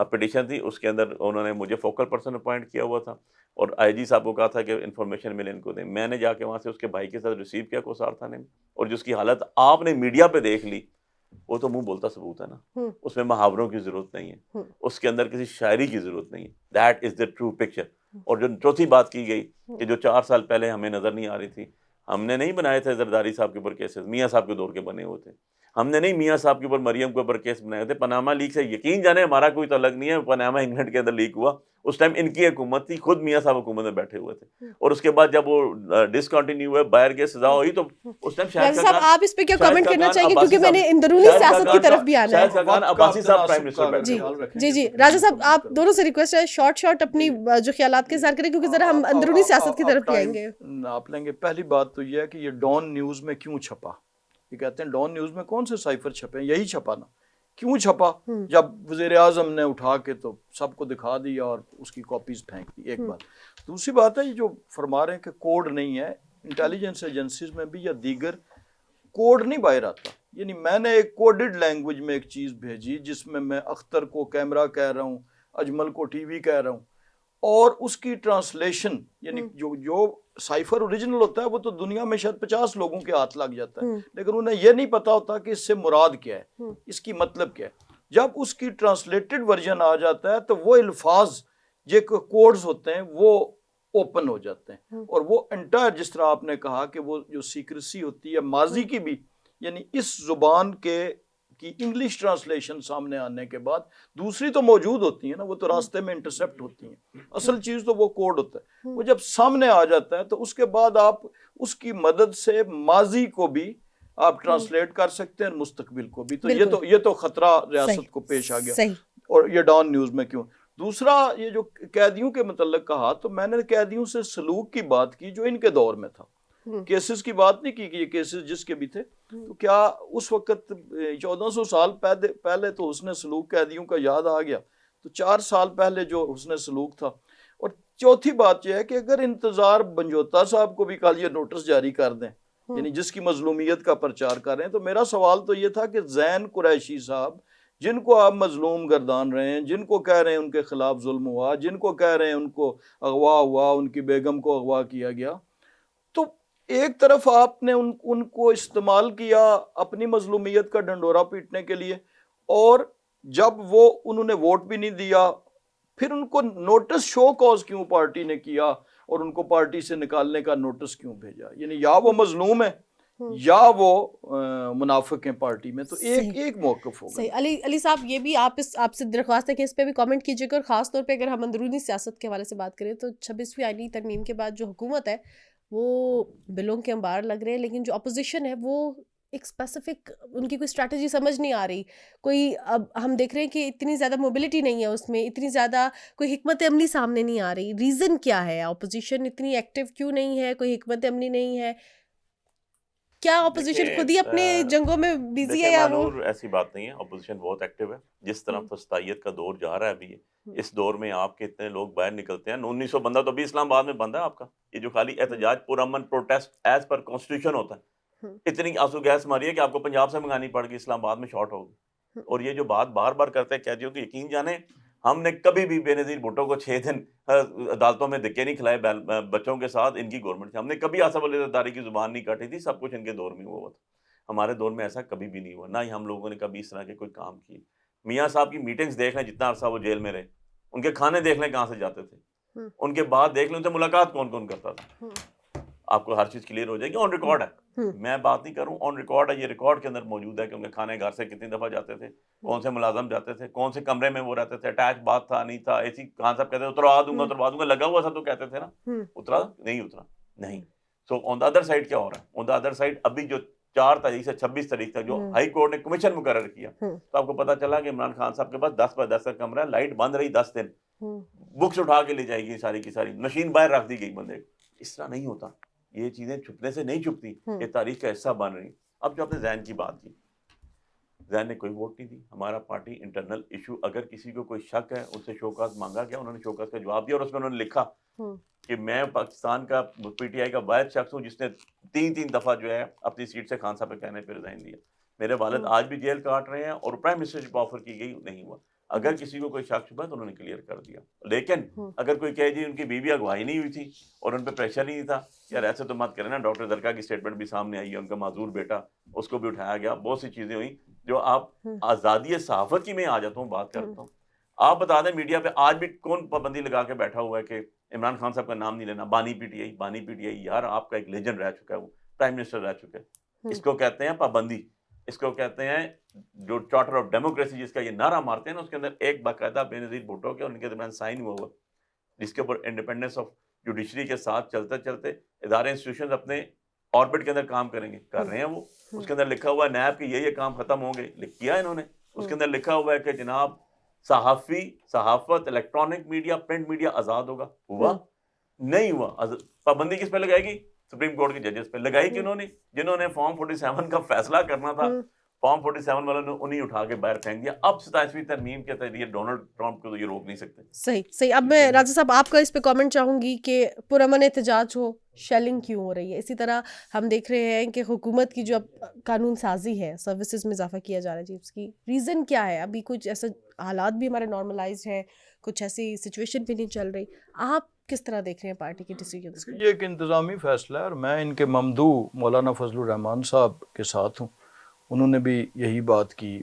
پٹیشن تھی اس کے اندر انہوں نے مجھے فوکل پرسن اپوائنٹ کیا ہوا تھا, اور آئی جی صاحب کو کہا تھا کہ انفارمیشن ملے ان کو دیں. میں نے جا کے وہاں سے اس کے بھائی کے ساتھ ریسیو کیا کوسار تھانے میں, اور جس کی حالت آپ نے میڈیا پہ دیکھ لی, وہ تو منہ بولتا ثبوت ہے نا. اس میں محاوروں کی ضرورت نہیں ہے, اس کے اندر کسی شاعری کی ضرورت نہیں ہے. That is the true picture. اور جو چوتھی بات کی گئی کہ جو 4 سال پہلے ہمیں نظر نہیں آ رہی تھی, ہم نے نہیں بنائے تھے زرداری صاحب کے اوپر کیسز, میاں صاحب کے دور کے بنے ہوئے تھے. ہم نے نہیں میاں صاحب کے اوپر, مریم کے اوپر کیس بنائے تھے. پاناما لیک سے یقین جانے ہمارا کوئی تعلق نہیں ہے. پاناما انگلینڈ کے اندر لیک ہوا, اس ٹائم ان کی حکومت تھی, خود میاں صاحب حکومت میں بیٹھے ہوئے تھے, اور اس کے بعد جب وہ ڈسکنٹینیو ہوئے, باہر کے سزا ہوئی, تو اس ٹائم شاہد صاحب آپ اس پہ کیا کامنٹ کرنا چاہیں گے, کیونکہ میں نے اندرونی سیاست کی طرف بھی آنا ہے. شاہد خاقان عباسی صاحب پرائم منسٹر بیٹھے. جی راجہ صاحب آپ دونوں سے ریکویسٹ ہے شارٹ اپنی جو خیالات کے اظہار کریں, کیونکہ ذرا ہم اندرونی سیاست کی طرف بھی آئیں گے. آپ لیں گے. پہلی بات تو یہ ہے کہ یہ ڈان نیوز میں کیوں چھپا. یہ کہتے ہیں ڈان نیوز میں کون سے سائفر چھپے ہیں, یہی چھپا نا. کیوں چھپا؟ جب وزیر اعظم نے اٹھا کے تو سب کو دکھا دیا اور اس کی کاپیز پھینک دی. ایک بات. دوسری بات ہے یہ جو فرما رہے ہیں کہ کوڈ نہیں ہے, انٹیلیجنس ایجنسیز میں بھی یا دیگر کوڈ نہیں باہر آتا. یعنی میں نے ایک کوڈڈ لینگویج میں ایک چیز بھیجی جس میں اختر کو کیمرہ کہہ رہا ہوں, اجمل کو ٹی وی کہہ رہا ہوں, اور اس کی ٹرانسلیشن یعنی جو سائفر اوریجنل ہوتا ہے وہ تو دنیا میں شاید 50 لوگوں کے ہاتھ لگ جاتا ہے، لیکن انہیں یہ نہیں پتا ہوتا کہ اس سے مراد کیا ہے، اس کی مطلب کیا ہے۔ جب اس کی ٹرانسلیٹڈ ورژن آ جاتا ہے تو وہ الفاظ جو کوڈز ہوتے ہیں وہ اوپن ہو جاتے ہیں، اور وہ انٹائر جس طرح آپ نے کہا کہ وہ جو سیکریسی ہوتی ہے ماضی کی بھی، یعنی اس زبان کی انگلش ٹرانسلیشن سامنے آنے کے بعد دوسری تو موجود ہوتی ہیں نا، وہ تو راستے میں انٹرسپٹ ہوتی ہیں، اصل چیز تو وہ کوڈ ہوتا ہے، وہ جب سامنے آ جاتا ہے تو اس کے بعد آپ اس کی مدد سے ماضی کو بھی آپ ٹرانسلیٹ کر سکتے ہیں، مستقبل کو بھی۔ تو یہ تو خطرہ ریاست کو پیش آ گیا، اور یہ ڈان نیوز میں کیوں۔ دوسرا یہ جو قیدیوں کے متعلق کہا، تو میں نے قیدیوں سے سلوک کی بات کی جو ان کے دور میں تھا، کیسز کی بات نہیں کی کہ یہ کیسز جس کے بھی تھے، تو کیا اس وقت 1400 سال پہلے تو حسن سلوک قیدیوں کا یاد آ گیا، تو 4 سال پہلے جو حسن سلوک تھا۔ اور چوتھی بات یہ ہے کہ اگر انتظار بنجوتا صاحب کو بھی کل یہ نوٹس جاری کر دیں، یعنی جس کی مظلومیت کا پرچار کر رہے ہیں، تو میرا سوال تو یہ تھا کہ زین قریشی صاحب جن کو آپ مظلوم گردان رہے ہیں، جن کو کہہ رہے ہیں ان کے خلاف ظلم ہوا، جن کو کہہ رہے ہیں ان کو اغوا ہوا، ان کی بیگم کو اغوا کیا گیا، تو ایک طرف آپ نے ان کو استعمال کیا اپنی مظلومیت کا ڈنڈورا پیٹنے کے لیے، اور جب وہ انہوں نے ووٹ بھی نہیں دیا، پھر ان کو نوٹس شو کاز کیوں پارٹی نے کیا اور ان کو پارٹی سے نکالنے کا نوٹس کیوں بھیجا؟ یعنی یا وہ مظلوم ہے یا وہ منافق ہیں پارٹی میں، تو ایک موقف ہوگا۔ صحیح۔ علی صاحب، یہ بھی آپ سے درخواست ہے کہ اس پہ بھی کامنٹ کیجیے گا، اور خاص طور پہ اگر ہم اندرونی سیاست کے حوالے سے بات کریں تو 26ویں آئینی ترمیم کے بعد جو حکومت ہے وہ بلوں کے انبار لگ رہے ہیں، لیکن جو اپوزیشن ہے وہ ایک اسپیسیفک ان کی کوئی اسٹریٹجی سمجھ نہیں آ رہی، کوئی اب ہم دیکھ رہے ہیں کہ اتنی زیادہ موبلٹی نہیں ہے اس میں، اتنی زیادہ کوئی حکمت عملی سامنے نہیں آ رہی۔ ریزن کیا ہے؟ اپوزیشن اتنی ایکٹیو کیوں نہیں ہے؟ کوئی حکمت عملی نہیں ہے؟ کیا اپوزیشن خود ہی اپنے جنگوں میں بیزی ہے یا وہ؟ ایسی بات نہیں ہے، اپوزیشن بہت ایکٹیو ہے، جس طرح فسطائیت کا دور جا رہا ہے ابھی، اس دور میں آپ کے اتنے لوگ باہر نکلتے ہیں، 1900 بندہ تو ابھی اسلام آباد میں بندہ ہے آپ کا، یہ جو خالی احتجاج پرامن پروٹیسٹ ایز پر کانسٹیٹیوشن ہوتا ہے، اتنی آنسو گیس ماری ہے کہ آپ کو پنجاب سے منگانی پڑ گئی، اسلام آباد میں شارٹ ہوگی۔ اور یہ جو بات بار بار کرتے ہیں قیدیوں کی، یقین جانیں ہم نے کبھی بھی بے نظیر بھٹو کو 6 دن عدالتوں میں دھکے نہیں کھلائے بچوں کے ساتھ، ان کی گورنمنٹ سے ہم نے کبھی آصف علی زرداری کی زبان نہیں کاٹی تھی، سب کچھ ان کے دور میں ہوا تھا، ہمارے دور میں ایسا کبھی بھی نہیں ہوا، نہ ہی ہم لوگوں نے کبھی اس طرح کے کوئی کام کیے۔ میاں صاحب کی میٹنگز دیکھ لیں، جتنا عرصہ وہ جیل میں رہے، ان کے کھانے دیکھ لیں کہاں سے جاتے تھے، ان کے بعد دیکھ لیں ان سے ملاقات کون کون کرتا تھا، آپ کو ہر چیز کلیئر ہو جائے گی، آن ریکارڈ ہے، میں بات نہیں کروں، آن ریکارڈ ہے، یہ ریکارڈ کے اندر موجود ہے کہ ان کے کھانے گھر سے کتنی دفعہ جاتے تھے، کون سے ملازم جاتے تھے، کون سے کمرے میں وہ رہتے تھے، اٹیچ باتھ تھا نہیں تھا، اے سی، خان صاحب کہتے اتروا دوں گا، لگا ہوا تھا تو کہتے تھے نا، اترا نہیں۔ سو آن دا ادر سائڈ کیا ہو رہا ہے؟ آن دا ادر سائڈ ابھی جو 4 تاریخ سے 26 تاریخ تک جو ہائی کورٹ نے کمیشن مقرر کیا، تو آپ کو پتا چلا کہ عمران خان صاحب کے پاس 10 by 10 کا کمرہ ہے، لائٹ بند رہی 10 دن، بکس اٹھا کے لے جائے گی ساری کی ساری، مشین باہر رکھ دی گئی بندے کو۔ اس طرح نہیں ہوتا، یہ چیزیں چھپنے سے نہیں چھپتی، یہ تاریخ کا حصہ بن رہی۔ اب جو آپ نے زین کی بات کی، زین نے کوئی ووٹ نہیں دی، ہمارا پارٹی انٹرنل ایشو، اگر کسی کو کوئی شک ہے ان سے شوکاز مانگا گیا، انہوں نے شوکاز کا جواب دیا، اور اس میں انہوں نے لکھا کہ میں پاکستان کا پی ٹی آئی کا واحد شخص ہوں جس نے 3 دفعہ جو ہے اپنی سیٹ سے خان صاحب کے کہنے پہ ریزائن دیا، میرے والد آج بھی جیل کاٹ رہے ہیں، اور پرائم منسٹرشپ آفر کی گئی، نہیں ہوا۔ اگر کسی کو کوئی شک شبہ تو انہوں نے کلیئر کر دیا، لیکن اگر کوئی کہے جی ان کی بیوی اغوائی نہیں ہوئی تھی اور ان پہ پریشر نہیں تھا، یار ایسے تو مت کریں نا، ڈاکٹر زرکا کی سٹیٹمنٹ بھی سامنے آئی ہے، ان کا معذور بیٹا، اس کو بھی اٹھایا گیا، بہت سی چیزیں ہوئیں جو آپ آزادی صحافت کی میں آ جاتا ہوں بات کرتا ہوں۔ آپ بتا دیں میڈیا پہ آج بھی کون پابندی لگا کے بیٹھا ہوا ہے کہ عمران خان صاحب کا نام نہیں لینا، بانی پی ٹی آئی، یار آپ کا ایک لیجنڈ رہ چکا ہے، وہ پرائم منسٹر رہ چکا ہے، اس کو کہتے ہیں پابندی، اس کو کہتے ہیں جو چارٹر آف ڈیموکریسی جس کا یہ نعرہ مارتے ہیں نا، اس کے اندر ایک باقاعدہ بے نظیر بھٹو کے اور ان کے درمیان سائن ہوا جس کے اوپر انڈیپینڈنس آف جوڈیشری کے ساتھ چلتے چلتے ادارے انسٹیٹیوشنز اپنے آربٹ کے اندر کام کریں گے، کر رہے ہیں وہ، اس کے اندر لکھا ہوا ہے نیب کے یہ کام ختم ہوں گے، کیا انہوں نے، اس کے اندر لکھا ہوا ہے کہ جناب صحافت، الیکٹرانک میڈیا، پرنٹ میڈیا آزاد ہوگا، ہوا نہیں ہوا۔ پابندی کس پہ لگائے گی؟ سپریم کورٹ کے ججز پہ لگائی، کنہوں نے؟ جنہوں نے فارم 47 کا فیصلہ کرنا تھا، فارم 47 والوں نے انہیں اٹھا کے باہر پھینک دیا. اب 27ویں ترمیم کے ذریعے ڈونلڈ ٹرمپ کو تو یہ روک نہیں سکتے. صحیح. اب میں راجہ صاحب آپ کا اس پہ کامنٹ چاہوں گی کہ پرامن احتجاج ہو، شیلنگ کیوں ہو رہی ہے؟ اسی طرح ہم دیکھ رہے ہیں کہ حکومت کی جو اب قانون سازی ہے، سروسز میں اضافہ کیا جا رہا ہے، جی اس کی ریزن کیا ہے؟ ابھی کچھ ایسا حالات بھی ہمارے نارملائز ہیں، کچھ ایسی سچویشن بھی نہیں چل رہی. آپ کس طرح دیکھ رہے ہیں پارٹی کے ڈیسیجنس کو؟ یہ ایک انتظامی فیصلہ ہے اور میں ان کے ممدوح مولانا فضل الرحمان صاحب کے ساتھ ہوں. انہوں نے بھی یہی بات کی.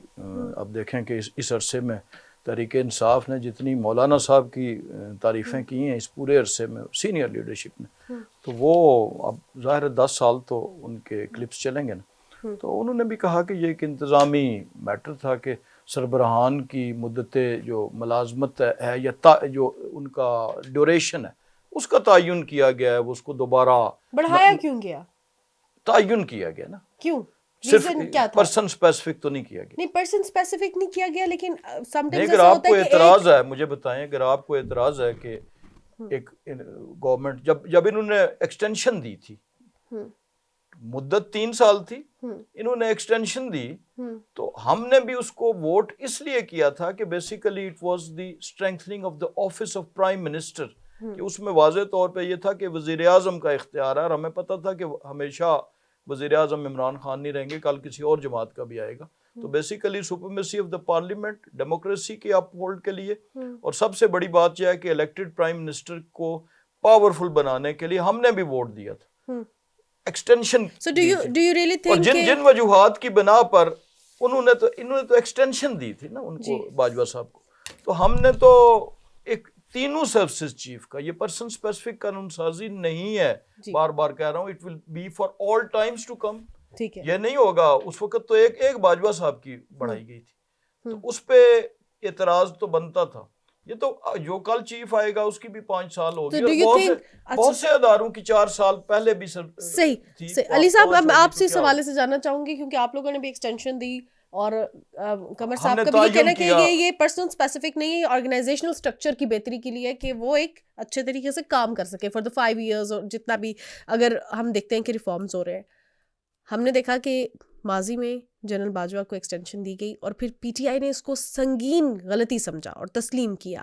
اب دیکھیں کہ اس عرصے میں تحریک انصاف نے جتنی مولانا صاحب کی تعریفیں کی ہیں اس پورے عرصے میں سینئر لیڈرشپ نے، تو وہ اب ظاہر ہے 10 سال تو ان کے کلپس چلیں گے نا. تو انہوں نے بھی کہا کہ یہ ایک انتظامی میٹر تھا کہ سربراہان کی مدت جو ملازمت ہے یا جو ان کا ڈیوریشن ہے اس کا تعین کیا گیا ہے، وہ اس کو دوبارہ بڑھایا کیوں گیا؟ تعین کیا گیا نا. کیوں؟ صرف ریزن کیا تھا؟ پرسن اسپیسیفک تو نہیں کیا گیا. نہیں، پرسن اسپیسیفک نہیں کیا گیا، لیکن سم ٹائمز اگر ایسا آپ ہوتا کو ہے کہ اعتراض ہے، مجھے بتائیں، اگر آپ کو اعتراض ہے کہ ایک گورنمنٹ جب انہوں نے ایکسٹینشن دی تھی، مدت 3 سال تھی، انہوں نے ایکسٹینشن دی، تو ہم نے بھی اس کو ووٹ اس لیے کیا تھا کہ basically it was the strengthening of the office of prime minister, کہ اس میں واضح طور پہ یہ تھا کہ وزیر اعظم کا اختیار ہے، اور ہمیں پتہ تھا کہ ہمیشہ وزیر اعظم عمران خان نہیں رہیں گے، کل کسی اور جماعت کا بھی آئے گا. تو basically supremacy of the parliament, democracy کے اپ ہولڈ کے لیے، اور سب سے بڑی بات یہ ہے کہ الیکٹڈ پرائم منسٹر کو پاورفل بنانے کے لیے ہم نے بھی ووٹ دیا تھا. ایکسٹینشن اور جن وجوہات کی بنا پر انہوں نے تو ایکسٹینشن دی تھی نا ان کو، باجوہ صاحب کو. تو ہم نے تو ایک تینوں سروسز چیف کا، یہ پرسن اسپیسیفک قانون سازی نہیں ہے، بار بار کہہ رہا ہوں، it will be for all times to come. یہ نہیں ہوگا. اس وقت تو ایک باجوہ صاحب کی بڑھائی گئی تھی، تو اس پہ اعتراض تو بنتا تھا. یہ تو جو کل چیف آئے گا اس کی بھی 5 سال ہوگی، اور بہت سے اداروں کی 4 سال پہلے بھی. صحیح. علی صاحب، اب آپ سے اس حوالے سے جاننا چاہوں گی، کیونکہ آپ لوگوں نے بھی ایکسٹینشن دی، اور قمر صاحب کا بھی یہ کہنا ہے کہ یہ پرسنل اسپیسیفک نہیں ہے، آرگنائزیشنل اسٹرکچر کی بہتری کے لیے، کہ وہ ایک اچھے طریقے سے کام کر سکے فار دا 5 ایئرز، اور جتنا بھی اگر ہم دیکھتے ہیں کہ ریفارمز ہو رہے ہیں. ہم نے دیکھا کہ ماضی میں جنرل باجوہ کو ایکسٹینشن دی گئی، اور پھر پی ٹی آئی نے اس کو سنگین غلطی سمجھا اور تسلیم کیا.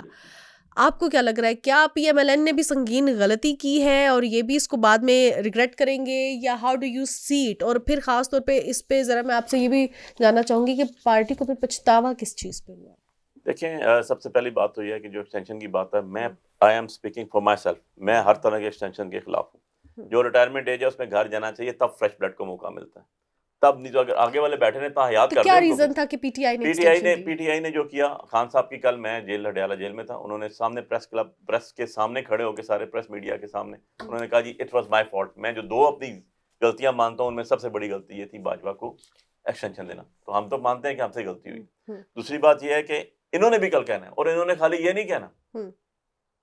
آپ کو کیا لگ رہا ہے، کیا پی ایم ایل این نے بھی سنگین غلطی کی ہے اور یہ بھی اس کو بعد میں ریگریٹ کریں گے، یا how do you see it? اور پھر خاص طور پہ اس پہ ذرا میں آپ سے یہ بھی جاننا چاہوں گی کہ پارٹی کو پھر پچھتاوا کس چیز پہ ہوا؟ دیکھیں، سب سے پہلی بات تو یہ ہے کہ جو ایکسٹینشن کی بات ہے، میں I am speaking for my self, میں ہر طرح کے ایکسٹینشن کے خلاف ہوں. جو ریٹائرمنٹ ایج ہے اس میں گھر جانا چاہیے، تب فریش بلڈ کو موقع ملتا ہے، تب نہیں. تو اگر آگے والے بیٹھے نے تا حیات کر دیں. کیا ریزن تھا کہ پی ٹی آئی نے جو کیا، خان صاحب کی، کل میں ہڈیالہ جیل میں تھا، انہوں نے سامنے پریس کے سامنے کھڑے ہو کے، سارے پریس میڈیا کے سامنے انہوں نے کہا جی اٹ واز مائی فالٹ. میں جو 2 اپنی غلطیاں مانتا ہوں، ان میں سب سے بڑی غلطی یہ تھی باجوہ کو ایکسٹینشن دینا. تو ہم تو مانتے ہیں کہ ہم سے غلطی ہوئی. دوسری بات یہ ہے کہ انہوں نے بھی کل کہنا ہے، اور انہوں نے خالی یہ نہیں کہنا،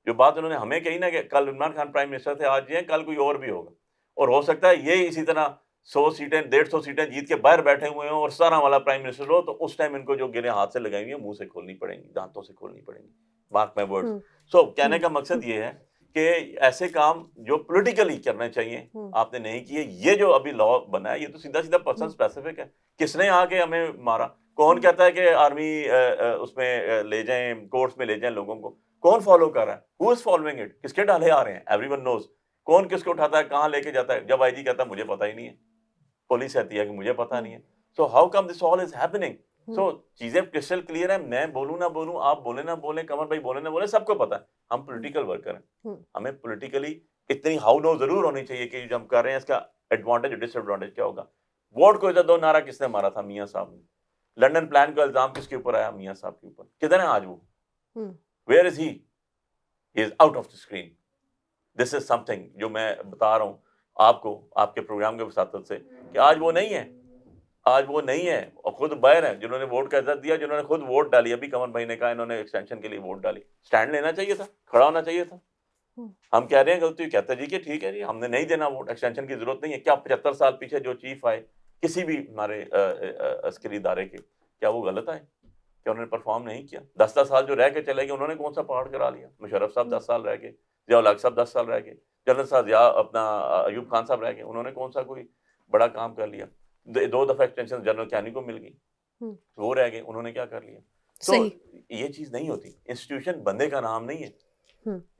جو بات انہوں نے ہمیں کہی نا کہ کل عمران خان پرائم منسٹر تھے، آج یہ ہیں، کل کوئی اور بھی ہوگا، اور ہو سکتا ہے یہ اسی طرح 100 سیٹیں 150 سیٹیں جیت کے باہر بیٹھے ہوئے ہوں اور 17 والا پرائم منسٹر ہو، تو اس ٹائم ان کو جو گریں ہاتھ سے لگائی ہوئی ہیں منہ سے کھولنی پڑیں گی، دانتوں سے کھولنی پڑیں گی. Mark my word. سو کہنے کا مقصد یہ ہے کہ ایسے کام جو پولیٹیکلی کرنے چاہیے آپ نے نہیں کیے. یہ جو ابھی لا بنا ہے یہ تو سیدھا سیدھا پرسن اسپیسیفک ہے. کس نے آ کے ہمیں مارا؟ کون کہتا ہے کہ آرمی اس میں لے جائیں، کورٹس میں لے جائیں لوگوں کو؟ کون فالو کر رہا ہے؟ ہو از فالوئنگ اٹ؟ کس کے ڈالے آ رہے ہیں؟ Every one knows. کون کس کو اٹھاتا ہے، کہاں لے کے جاتا ہے؟ جب آئی جی کہتا ہے مجھے پتہ ہی نہیں ہے، پولیس کہتی ہے کہ مجھے پتہ نہیں ہے. So how come this all is happening? سو چیزیں کرسٹل کلیئر ہیں. میں بولوں نہ بولوں، آپ بولیں نہ بولیں، قمر بھائی بولیں نہ بولیں، سب کو پتہ ہے ہم پولیٹیکل ورکر ہیں. ہمیں پولیٹیکلی اتنی ہاؤ نو ضرور ہونی چاہیے کہ جو ہم کر رہے ہیں اس کا ایڈوانٹیج اور ڈس ایڈوانٹیج کیا ہوگا. ووٹ کو ادھر 2 نعرہ کس نے مارا تھا؟ میاں صاحب نے. لنڈن پلان کا الزام کس کے اوپر آیا؟ میاں صاحب کے اوپر. کدھر ہے آج وہ؟ Where is he? He is out of the screen. This is some thing جو میں بتا رہا ہوں آپ کو، آپ کے پروگرام کے وساطت سے، کہ آج وہ نہیں ہے، آج وہ نہیں ہے. اور خود باہر ہیں جنہوں نے ووٹ کا عزت دیا، جنہوں نے خود ووٹ ڈالی. ابھی قمر بھائی نے کہا انہوں نے ایکسٹینشن کے لیے ووٹ ڈالی. سٹینڈ لینا چاہیے تھا، کھڑا ہونا چاہیے تھا. ہم کہہ رہے ہیں غلطی، کہتے جی کہ ٹھیک ہے جی ہم نے نہیں دینا ووٹ، ایکسٹینشن کی ضرورت نہیں ہے. کیا 75 سال پیچھے جو چیف آئے کسی بھی ہمارے عسکری ادارے کے، کیا وہ غلط آئے؟ کیا انہوں نے پرفارم نہیں کیا؟ 10 سال جو رہ کے چلے گئے، انہوں نے کون سا پہاڑ کرا لیا؟ مشرف صاحب 10 سال رہ گئے، ضیاء الحق صاحب 10 سال رہ گئے، جنرل صاحب ایوب خان صاحب رہ گئے، انہوں نے کون سا کوئی بڑا کام کر لیا؟ دو دفعہ ایکسٹینشن جنرل کیانی کو مل گئی, وہ رہ گئے, انہوں نے کیا کر لیا. تو یہ چیز نہیں ہوتی. انسٹیٹیوشن بندے کا نام نہیں ہے,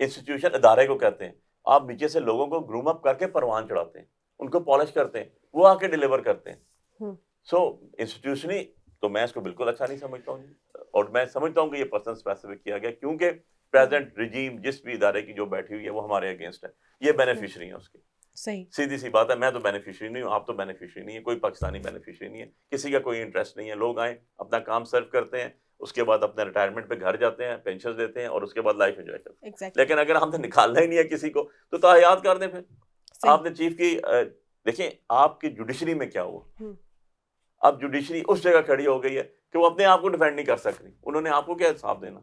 انسٹیٹیوشن ادارے کو کہتے ہیں. آپ نیچے سے لوگوں کو گروم اپ کر کے پروان چڑھاتے ہیں, ان کو پالش کرتے ہیں, وہ آ کے ڈیلیور کرتے ہیں. سو انسٹیٹیوشنلی تو میں اس کو بالکل اچھا نہیں سمجھتا ہوں, اور میں سمجھتا ہوں کہ یہ پرسن اسپیسیفک کیا گیا کیونکہ پریزنٹ رجیم جس بھی ادارے کی جو بیٹھی ہوئی ہے وہ ہمارے اگینسٹ ہے, یہ بینیفیشری ہیں اس کے. صحیح, سیدھی سی بات ہے, میں تو بینیفیشری نہیں ہوں, آپ تو بینیفیشری نہیں ہے, کوئی پاکستانی بینیفیشری نہیں ہے, کسی کا کوئی انٹرسٹ نہیں ہے. لوگ آئیں اپنا کام سرو کرتے ہیں, اس کے بعد اپنے ریٹائرمنٹ پہ گھر جاتے ہیں, پینشن دیتے ہیں, اور اس کے بعد لائف انجوائے کرتے ہیں. لیکن اگر ہم نے نکالنا ہی نہیں ہے کسی کو تو تاحیات کر دیں. پھر آپ نے چیف کی دیکھیں آپ کی جوڈیشری میں کیا ہوا. اب جوڈیشری اس جگہ کھڑی ہو گئی ہے کہ وہ اپنے آپ کو ڈیفینڈ نہیں کر سک رہی. انہوں نے آپ کو کیا حساب دینا,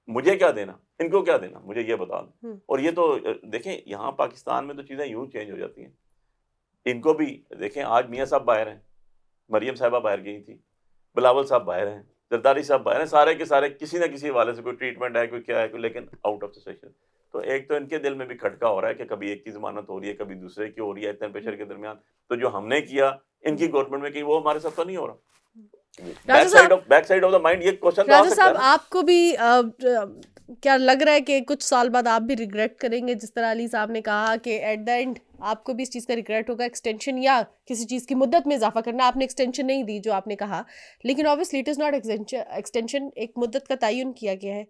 مجھے کیا دینا, ان کو کیا دینا, مجھے یہ بتا دیں. اور یہ تو دیکھیں یہاں پاکستان میں تو چیزیں یوں چینج ہو جاتی ہیں. ان کو بھی دیکھیں, آج میاں صاحب باہر ہیں, مریم صاحبہ باہر گئی تھی, بلاول صاحب باہر ہیں, زرداری صاحب باہر ہیں, سارے کے سارے کسی نہ کسی حوالے سے کوئی ٹریٹمنٹ ہے, کوئی کیا ہے, کوئی, لیکن آؤٹ آف دا سیشن. تو ایک تو ان کے دل میں بھی کھٹکا ہو رہا ہے کہ کبھی ایک کی ضمانت ہو رہی ہے, کبھی دوسرے کی ہو رہی ہے, اتنے پریشر کے درمیان. تو جو ہم نے کیا ان کی گورنمنٹ میں کی وہ ہمارے ساتھ تو نہیں ہو رہا. Back side of the mind یہ کوشچن تو آ راجہ سکتا ہے صاحب نا. آپ کو بھی کیا لگ رہا ہے کہ کچھ سال بعد آپ بھی ریگریٹ کریں گے, جس طرح علی صاحب نے کہا کہ ایٹ دا اینڈ آپ کو بھی اس چیز کا ریگریٹ ہوگا, ایکسٹینشن یا کسی چیز کی مدت میں اضافہ کرنا. آپ نے ایکسٹینشن نہیں دی جو آپ نے کہا, لیکن obviously it is not extension, ایک مدت کا تعین کیا گیا ہے.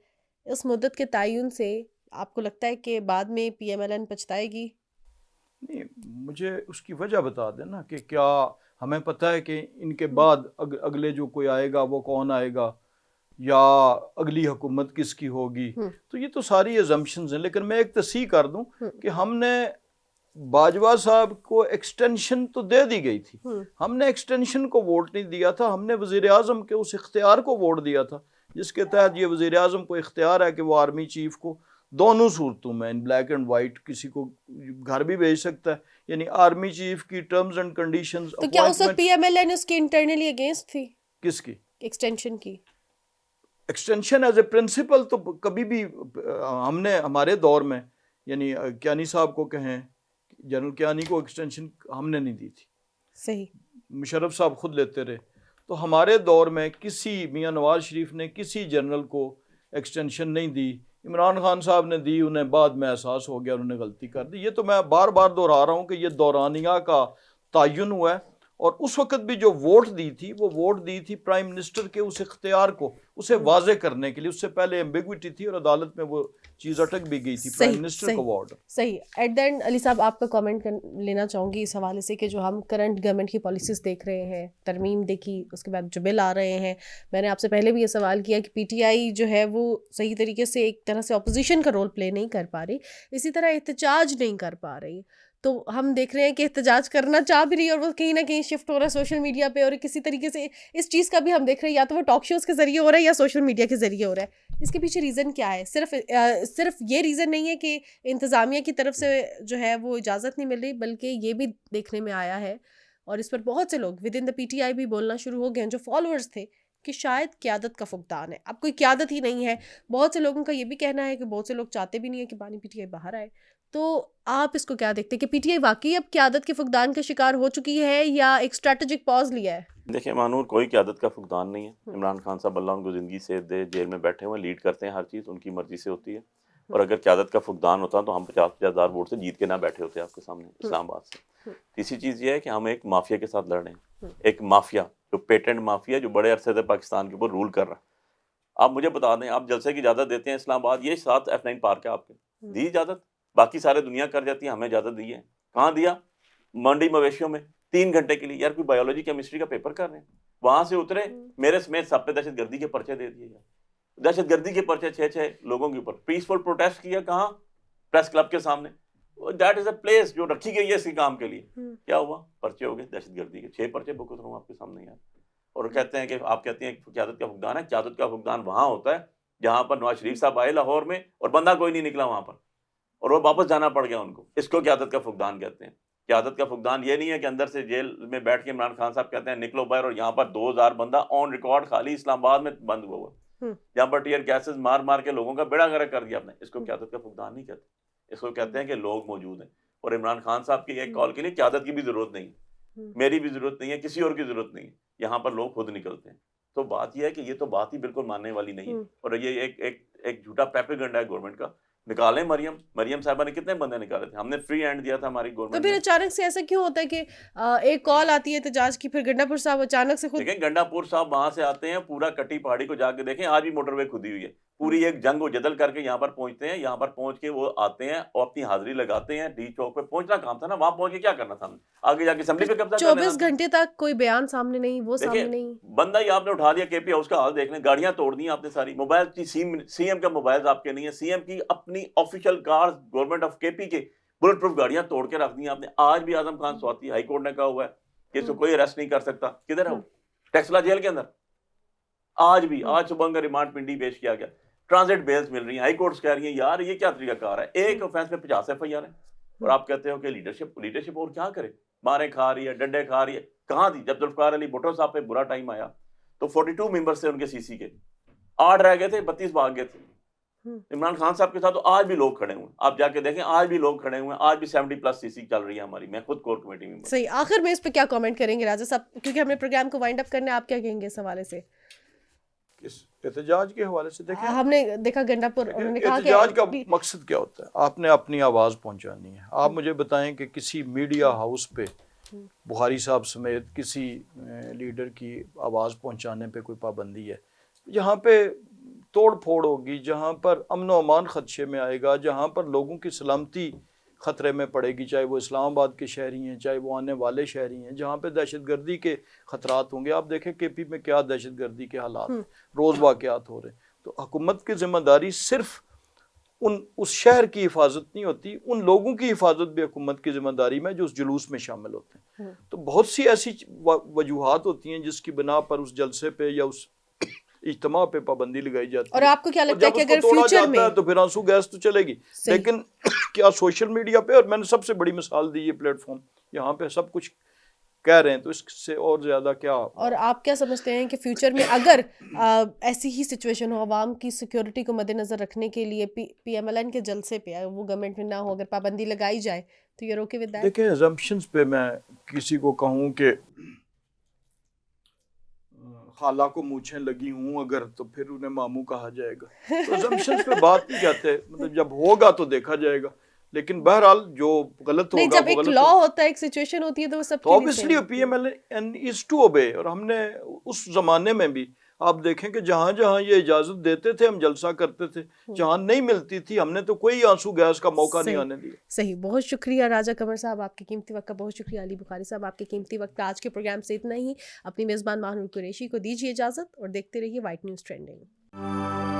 اس مدت کے تعین سے آپ کو لگتا ہے کہ بعد میں پی ایم ایل این پچھتائے گی؟ نہیں, مجھے اس کی وجہ بتا دیں نا کہ کیا ہمیں پتہ ہے کہ ان کے بعد اگلے جو کوئی آئے گا وہ کون آئے گا, یا اگلی حکومت کس کی ہوگی. تو یہ تو ساری ایزمپشنز ہیں. لیکن میں ایک تصحیح کر دوں کہ ہم نے باجوہ صاحب کو ایکسٹینشن تو دے دی گئی تھی, ہم نے ایکسٹینشن کو ووٹ نہیں دیا تھا, ہم نے وزیر اعظم کے اس اختیار کو ووٹ دیا تھا جس کے تحت یہ وزیر اعظم کو اختیار ہے کہ وہ آرمی چیف کو دونوں صورتوں میں, ان بلیک اینڈ وائٹ, کسی کو گھر بھی بھیج سکتا ہے, یعنی آرمی چیف کی ٹرمز اینڈ کنڈیشنز. تو کیا اس وقت پی ایم ایل این اس کی انٹرنلی اگینسٹ تھی؟ کس کی ایکسٹینشن کی؟ ایکسٹینشن ایز اے پرنسپل تو کبھی بھی ہم نے ہمارے دور میں, یعنی کیانی صاحب کو کہیں, جنرل کیانی کو ایکسٹینشن ہم نے نہیں دی تھی. صحیح, مشرف صاحب خود لیتے رہے. تو ہمارے دور میں کسی میاں نواز شریف نے کسی جنرل کو ایکسٹینشن نہیں دی. عمران خان صاحب نے دی, انہیں بعد میں احساس ہو گیا, انہوں نے غلطی کر دی. یہ تو میں بار بار دہرا رہا ہوں کہ یہ دورانیہ کا تعین ہوا ہے, اور اس وقت بھی جو ووٹ دی تھی وہ ووٹ دی تھی پرائم منسٹر کے اس اختیار کو اسے واضح کرنے کے لیے. اس سے پہلے ایمبیگوٹی تھی اور عدالت میں وہ چیز اٹک بھی گئی تھی, پرائم منسٹر کو وارڈ. صحیح. ایٹ دا اینڈ علی صاحب آپ کا کامنٹ لینا چاہوں گی اس حوالے سے کہ جو ہم کرنٹ گورنمنٹ کی پالیسیز دیکھ رہے ہیں, ترمیم دیکھی, اس کے بعد جو بل آ رہے ہیں, میں نے آپ سے پہلے بھی یہ سوال کیا کہ پی ٹی آئی جو ہے وہ صحیح طریقے سے ایک طرح سے اپوزیشن کا رول پلے نہیں کر پا رہی, اسی طرح احتجاج نہیں کر پا رہی. تو ہم دیکھ رہے ہیں کہ احتجاج کرنا چاہ بھی رہی ہے اور وہ کہیں نہ کہیں شفٹ ہو رہا ہے سوشل میڈیا پہ, اور کسی طریقے سے اس چیز کا بھی ہم دیکھ رہے ہیں یا تو وہ ٹاک شوز کے ذریعے ہو رہا ہے یا سوشل میڈیا کے ذریعے ہو رہا ہے. اس کے پیچھے ریزن کیا ہے؟ صرف یہ ریزن نہیں ہے کہ انتظامیہ کی طرف سے جو ہے وہ اجازت نہیں مل رہی, بلکہ یہ بھی دیکھنے میں آیا ہے, اور اس پر بہت سے لوگ with in the P T I بھی بولنا شروع ہو گئے ہیں جو فالوورز تھے, کہ شاید قیادت کا فقدان ہے, اب کوئی قیادت ہی نہیں ہے. بہت سے لوگوں کا یہ بھی کہنا ہے کہ بہت سے لوگ چاہتے بھی نہیں ہے کہ بانی پی ٹی آئی باہر آئے. تو آپ اس کو کیا دیکھتے ہیں کہ پی ٹی آئی واقعی اب قیادت کے فقدان کا شکار ہو چکی ہے یا ایک اسٹریٹجک پاز لیا ہے؟ دیکھیں مانور, کوئی قیادت کا فقدان نہیں ہے. عمران خان صاحب اللہ ان کو زندگی سے دے, جیل میں بیٹھے ہوئے, لیڈ کرتے ہیں, ہر چیز ان کی مرضی سے ہوتی ہے. اور اگر قیادت کا فقدان ہوتا تو ہم 50,000 ووٹ سے جیت کے نہ بیٹھے ہوتے آپ کے سامنے اسلام آباد سے. تیسری چیز یہ ہے کہ ہم ایک مافیا کے ساتھ لڑ رہے ہیں, ایک مافیا جو پیٹنٹ مافیا جو بڑے عرصے سے پاکستان کے اوپر رول کر رہا ہے. آپ مجھے بتا دیں, آپ جلسے کی اجازت دیتے ہیں اسلام آباد, یہ 7 F9 پارک ہے آپ کے, دی اجازت, باقی سارے دنیا کر جاتی ہے, ہمیں اجازت دی ہے. کہاں دیا؟ منڈی مویشیوں میں 3 گھنٹے کے لیے. یار کوئی بایولوجی کیمسٹری کا پیپر کر رہے ہیں, وہاں سے اترے, میرے سمیت سب پہ دہشت گردی کے پرچے دے دیے. دہشت گردی کے پرچے 6 لوگوں کے اوپر. پیسفل پروٹیسٹ کیا کہاں؟ پریس کلب کے سامنے. دیٹ از اے پلیس جو رکھی گئی ہے اسی کام کے لیے. کیا ہوا؟ پرچے ہو گئے دہشت گردی کے, 6 پرچے بک کروں آپ کے سامنے یار. اور کہتے ہیں کہ آپ کہتے ہیں قیادت کا فقدان ہے. قیادت کا فقدان وہاں ہوتا ہے جہاں پر نواز شریف صاحب آئے لاہور میں اور بندہ کوئی نہیں نکلا وہاں پر, اور وہ واپس جانا پڑ گیا ان کو. اس کو قیادت کا فقدان کہتے ہیں. قیادت کا فقدان یہ نہیں ہے کہ اندر سے جیل میں بیٹھ کے عمران خان صاحب کہتے ہیں نکلو باہر, اور یہاں پر 2000 بندہ آن ریکارڈ خالی اسلام آباد میں بند ہوا ہوا, جہاں پر ٹیئر گیسز مار کے لوگوں کا بیڑا غرق کر دیا آپ نے. اس کو قیادت کا فقدان نہیں کہتے, اس کو کہتے ہیں کہ لوگ موجود ہیں. اور عمران خان صاحب کی ایک کال کے لیے قیادت کی بھی ضرورت نہیں. میری بھی ضرورت نہیں ہے, کسی اور کی ضرورت نہیں ہے, یہاں پر لوگ خود نکلتے ہیں. تو بات یہ ہے کہ یہ تو بات ہی بالکل ماننے والی نہیں ہے, اور یہ ایک جھوٹا پیپیگنڈا ہے گورنمنٹ کا. نکالیں مریم صاحبہ نے کتنے بندے نکالے تھے, ہم نے فری ہینڈ دیا تھا ہماری تو گورنمنٹ پھر نے. اچانک سے ایسا کیوں ہوتا ہے کہ ایک کال آتی ہے احتجاج کی, پھر گنڈا پور صاحب اچانک سے خود. دیکھیں گنڈا پور صاحب وہاں سے آتے ہیں, پورا کٹی پہاڑی کو جا کے دیکھیں, آج بھی موٹر وے کھدی ہوئی ہے, پوری ایک جنگ و جدل کر کے یہاں پر پہنچتے ہیں. یہاں پر پہنچ کے وہ آتے ہیں اور اپنی حاضری لگاتے ہیں. ڈی چوک پہ پہنچنا کام تھا نا, وہاں پہنچ کے کیا کرنا تھا, آگے جا کے اسمبلی پہ قبضہ کر لینا. 24 گھنٹے تک کوئی بیان سامنے نہیں, وہ سامنے دیکھیں نہیں. بندہ ہی آپ نے اٹھا دیا, کے پی ہاؤس کا حال دیکھ لیں, گاڑیاں توڑ دی آپ نے ساری, موبائل کی سی ایم کا موبائل آپ کے نہیں ہے, سی ایم کی اپنی آفیشیل کار گورنمنٹ آف کے پی کے بلٹ پروف گاڑیاں توڑ کے رکھ دی آپ نے. آج بھی اعظم خان سواتی ہائی کورٹ نے کہا ہوا ہے کہ اس کو کوئی اریسٹ نہیں کر سکتا. کدھر ہے وہ؟ ٹیکسلا جیل کے اندر. آج بھی, آج صبح کا ریمانڈ پنڈی پیش کیا گیا, ٹرانزٹ بیلز مل رہی ہیں. ہائی کورٹس کہہ رہی ہیں یار یہ کیا طریقہ کار ہے, ایک آفینس میں 50 ایف آئی آر ہیں, اور آپ کہتے ہو کہ لیڈرشپ اور کیا کرے, مارے کھا رہی ہے, ڈنڈے کھا رہی ہے. کہاں تھی جب ذوالفقار علی بھٹو صاحب پہ برا ٹائم آیا تو 42 ممبرس تھے ان کے سی سی کے, 8 رہ گئے تھے, 32 بھاگ گئے تھے. عمران خان صاحب کے ساتھ تو آج بھی لوگ کھڑے ہوئے ہیں, آپ جا کے دیکھیں آج بھی لوگ کھڑے ہوئے ہیں, آج بھی 70+ سی سی چل رہی ہے ہماری. میں خود کور کمیٹی میں. صحیح, آخر میں اس پہ کیا کامنٹ کریں گے راجہ صاحب, کیونکہ ہم نے پروگرام کو وائنڈ اپ کرنا ہے, آپ کیا کہیں گے اس حوالے سے؟ اس احتجاج کے حوالے سے دیکھیں, ہم نے دیکھا گنڈا پور, انہوں نے کہا کہ احتجاج کا مقصد کیا ہوتا ہے, آپ نے اپنی آواز پہنچانی ہے. آپ مجھے بتائیں کہ کسی میڈیا ہاؤس پہ بخاری صاحب سمیت کسی لیڈر کی آواز پہنچانے پہ کوئی پابندی ہے؟ جہاں پہ توڑ پھوڑ ہوگی, جہاں پر امن و امان خدشے میں آئے گا, جہاں پر لوگوں کی سلامتی خطرے میں پڑے گی, چاہے وہ اسلام آباد کے شہری ہیں, چاہے وہ آنے والے شہری ہیں, جہاں پہ دہشت گردی کے خطرات ہوں گے. آپ دیکھیں کے پی میں کیا دہشت گردی کے حالات, روز واقعات ہو رہے ہیں. تو حکومت کی ذمہ داری صرف اس شہر کی حفاظت نہیں ہوتی, ان لوگوں کی حفاظت بھی حکومت کی ذمہ داری میں جو اس جلوس میں شامل ہوتے ہیں. تو بہت سی ایسی وجوہات ہوتی ہیں جس کی بنا پر اس جلسے پہ یا اس اجتماع پہ پابندی لگائی جاتی ہے. اور آپ کو کیا لگتا ہے کہ اگر توڑا فیوچر جاتا میں ہے تو پھر آنسو گیس تو چلے گی, لیکن کیا سوشل میڈیا پہ, اور میں نے سب سے بڑی مثال دی یہ پلیٹ فارم, یہاں پہ سب کچھ کہہ رہے ہیں, تو اس سے اور زیادہ کیا. اور آپ کیا سمجھتے ہیں کہ فیوچر میں اگر ایسی ہی سچویشن ہو, عوام کی سیکیورٹی کو مد نظر رکھنے کے لیے پی ایم ایل این کے جلسے پہ وہ گورنمنٹ میں نہ ہو, اگر پابندی لگائی جائے تو یہ روکے ود دیٹ؟ دیکھیں assumptions پہ میں کسی کو کہوں کہ خالہ کو مونچھیں لگی ہوں اگر, تو پھر انہیں ماموں کہا جائے گا. تو assumptions پہ بات نہیں کہتے, مطلب جب ہوگا تو دیکھا جائے گا, لیکن بہرحال جو غلط نہیں, ہوگا جب وہ ایک غلط لا ہوگا. ہوتا ہے, ایک سچویشن ہوتی ہے تو وہ سب تو کے لیے obviously P M L N is to obey, اور ہم نے اس زمانے میں بھی آپ دیکھیں کہ جہاں جہاں یہ اجازت دیتے تھے ہم جلسہ کرتے تھے, جہاں نہیں ملتی تھی ہم نے تو کوئی آنسو گیس کا موقع نہیں آنے دیا. صحیح. بہت شکریہ راجہ قمر صاحب آپ کے قیمتی وقت کا, بہت شکریہ علی بخاری صاحب آپ کے قیمتی وقت کا. آج کے پروگرام سے اتنا ہی. اپنی میزبان ماہنور قریشی کو دیجیے اجازت اور دیکھتے رہیے وائٹ نیوز ٹرینڈنگ.